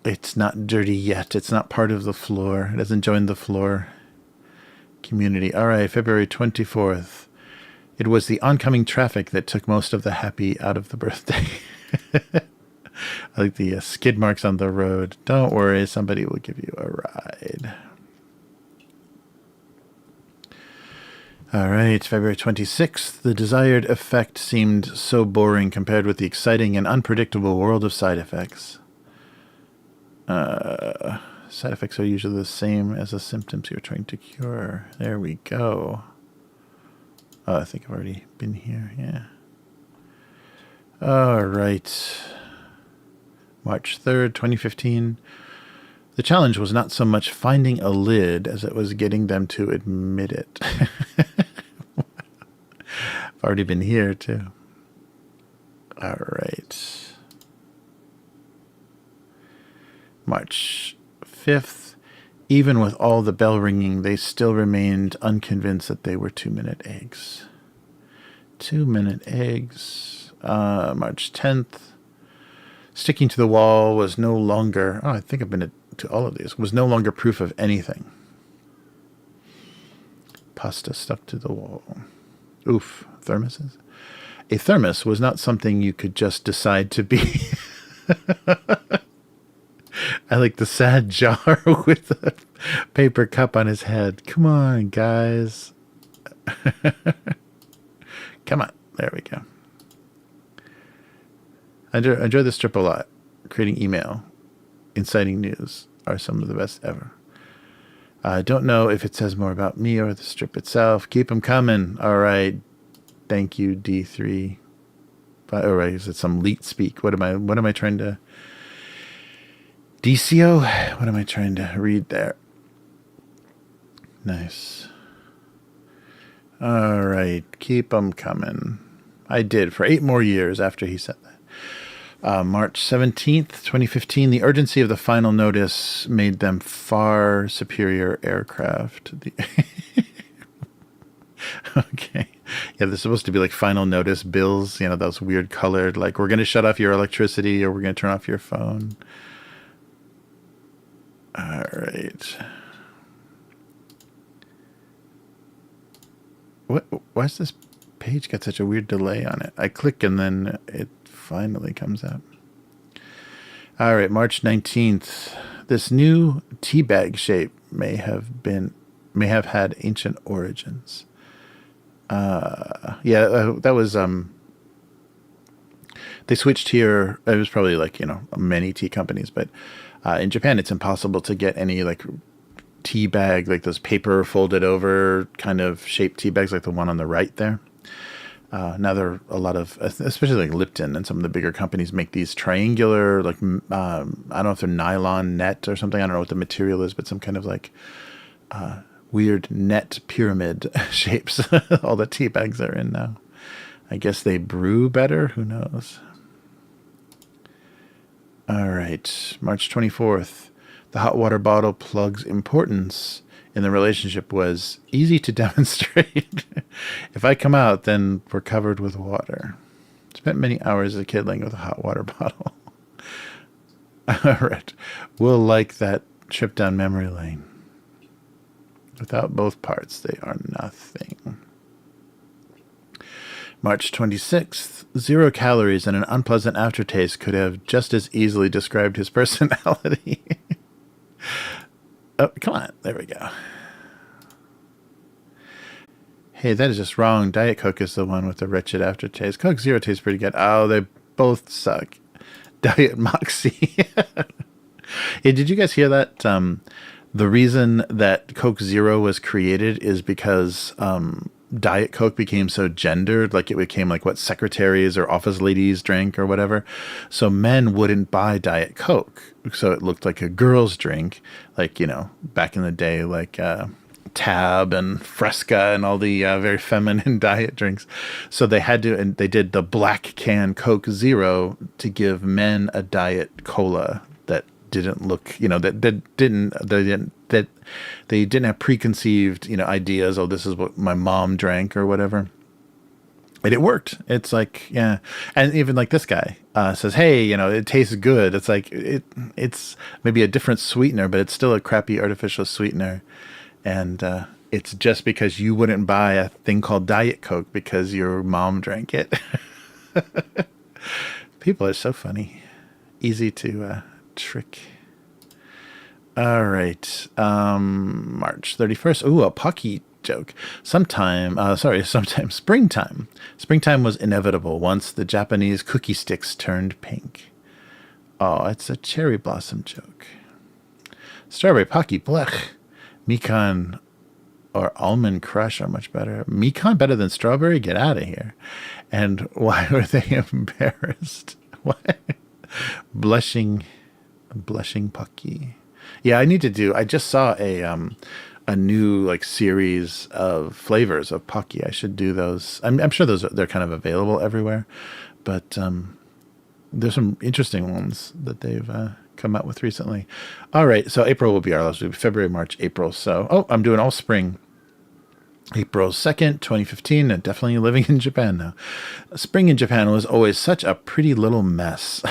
It's not dirty yet. It's not part of the floor. It hasn't joined the floor community. All right, February 24th. It was the oncoming traffic that took most of the happy out of the birthday. I like the skid marks on the road. Don't worry, somebody will give you a ride. All right, February 26th. The desired effect seemed so boring compared with the exciting and unpredictable world of side effects. Side effects are usually the same as the symptoms you're trying to cure. There we go. Oh, I think I've already been here. Yeah. All right. March 3rd, 2015. The challenge was not so much finding a lid as it was getting them to admit it. I've already been here, too. All right. March 5th. Even with all the bell ringing, they still remained unconvinced that they were 2-minute eggs. 2-minute eggs. March 10th. Sticking to the wall was no longer... Oh, I think I've been to all of these. Was no longer proof of anything. Pasta stuck to the wall. Oof. Thermoses? A thermos was not something you could just decide to be. I like the sad jar with the paper cup on his head. Come on, guys. Come on. There we go. I enjoy this strip a lot. Creating email, inciting news are some of the best ever. I don't know if it says more about me or the strip itself. Keep them coming. All right. Thank you, D3. All right. Is it some leet speak? What am I trying to... DCO? What am I trying to read there? Nice. All right. Keep them coming. I did for 8 more years after he said that. March 17th, 2015. The urgency of the final notice made them far superior aircraft. Okay. Yeah, there's supposed to be like final notice bills, you know, those weird colored, like we're going to shut off your electricity or we're going to turn off your phone. All right. Why's this page got such a weird delay on it? I click and then it finally comes up. All right, March 19th. This new tea bag shape may have had ancient origins. That was they switched here. It was probably like, you know, many tea companies, but in Japan it's impossible to get any like tea bag, like those paper folded over kind of shaped tea bags like the one on the right there. Now there are a lot of, especially like Lipton and some of the bigger companies make these triangular, like, I don't know if they're nylon net or something. I don't know what the material is, but some kind of like weird net pyramid shapes. All the tea bags are in now. I guess they brew better. Who knows? All right. March 24th. The hot water bottle plug's importance in the relationship was easy to demonstrate. If I come out, then we're covered with water. Spent many hours as a kid laying with a hot water bottle. All right. We'll like that trip down memory lane. Without both parts, they are nothing. March 26th. 0 calories and an unpleasant aftertaste could have just as easily described his personality. Oh, come on. There we go. Hey, that is just wrong. Diet Coke is the one with the wretched aftertaste. Coke Zero tastes pretty good. Oh, they both suck. Diet Moxie. Hey, did you guys hear that? The reason that Coke Zero was created is because Diet Coke became so gendered, like it became like what secretaries or office ladies drank or whatever. So men wouldn't buy Diet Coke. So it looked like a girl's drink, like, you know, back in the day, like Tab and Fresca and all the very feminine diet drinks. So they had to, and they did the black can Coke Zero to give men a diet cola that didn't look, that they didn't have preconceived, ideas. Oh, this is what my mom drank or whatever. And it worked. It's like, yeah. And even like this guy says, hey, it tastes good. It's like, it's maybe a different sweetener, but it's still a crappy artificial sweetener. And it's just because you wouldn't buy a thing called Diet Coke because your mom drank it. People are so funny. Easy to trick. All right. March 31st. Ooh, a Pocky joke. Sometime springtime. Springtime was inevitable once the Japanese cookie sticks turned pink. Oh, it's a cherry blossom joke. Strawberry Pocky, blech. Mikan or almond crush are much better. Mikan better than strawberry? Get out of here. And why were they embarrassed? What? Blushing Pocky. Yeah, I just saw a new series of flavors of Pocky. I should do those. I'm sure they're kind of available everywhere, but there's some interesting ones that they've come out with recently. All right, so April will be our last week. February, March, April. So, I'm doing all spring. April 2nd, 2015, and definitely living in Japan now. Spring in Japan was always such a pretty little mess.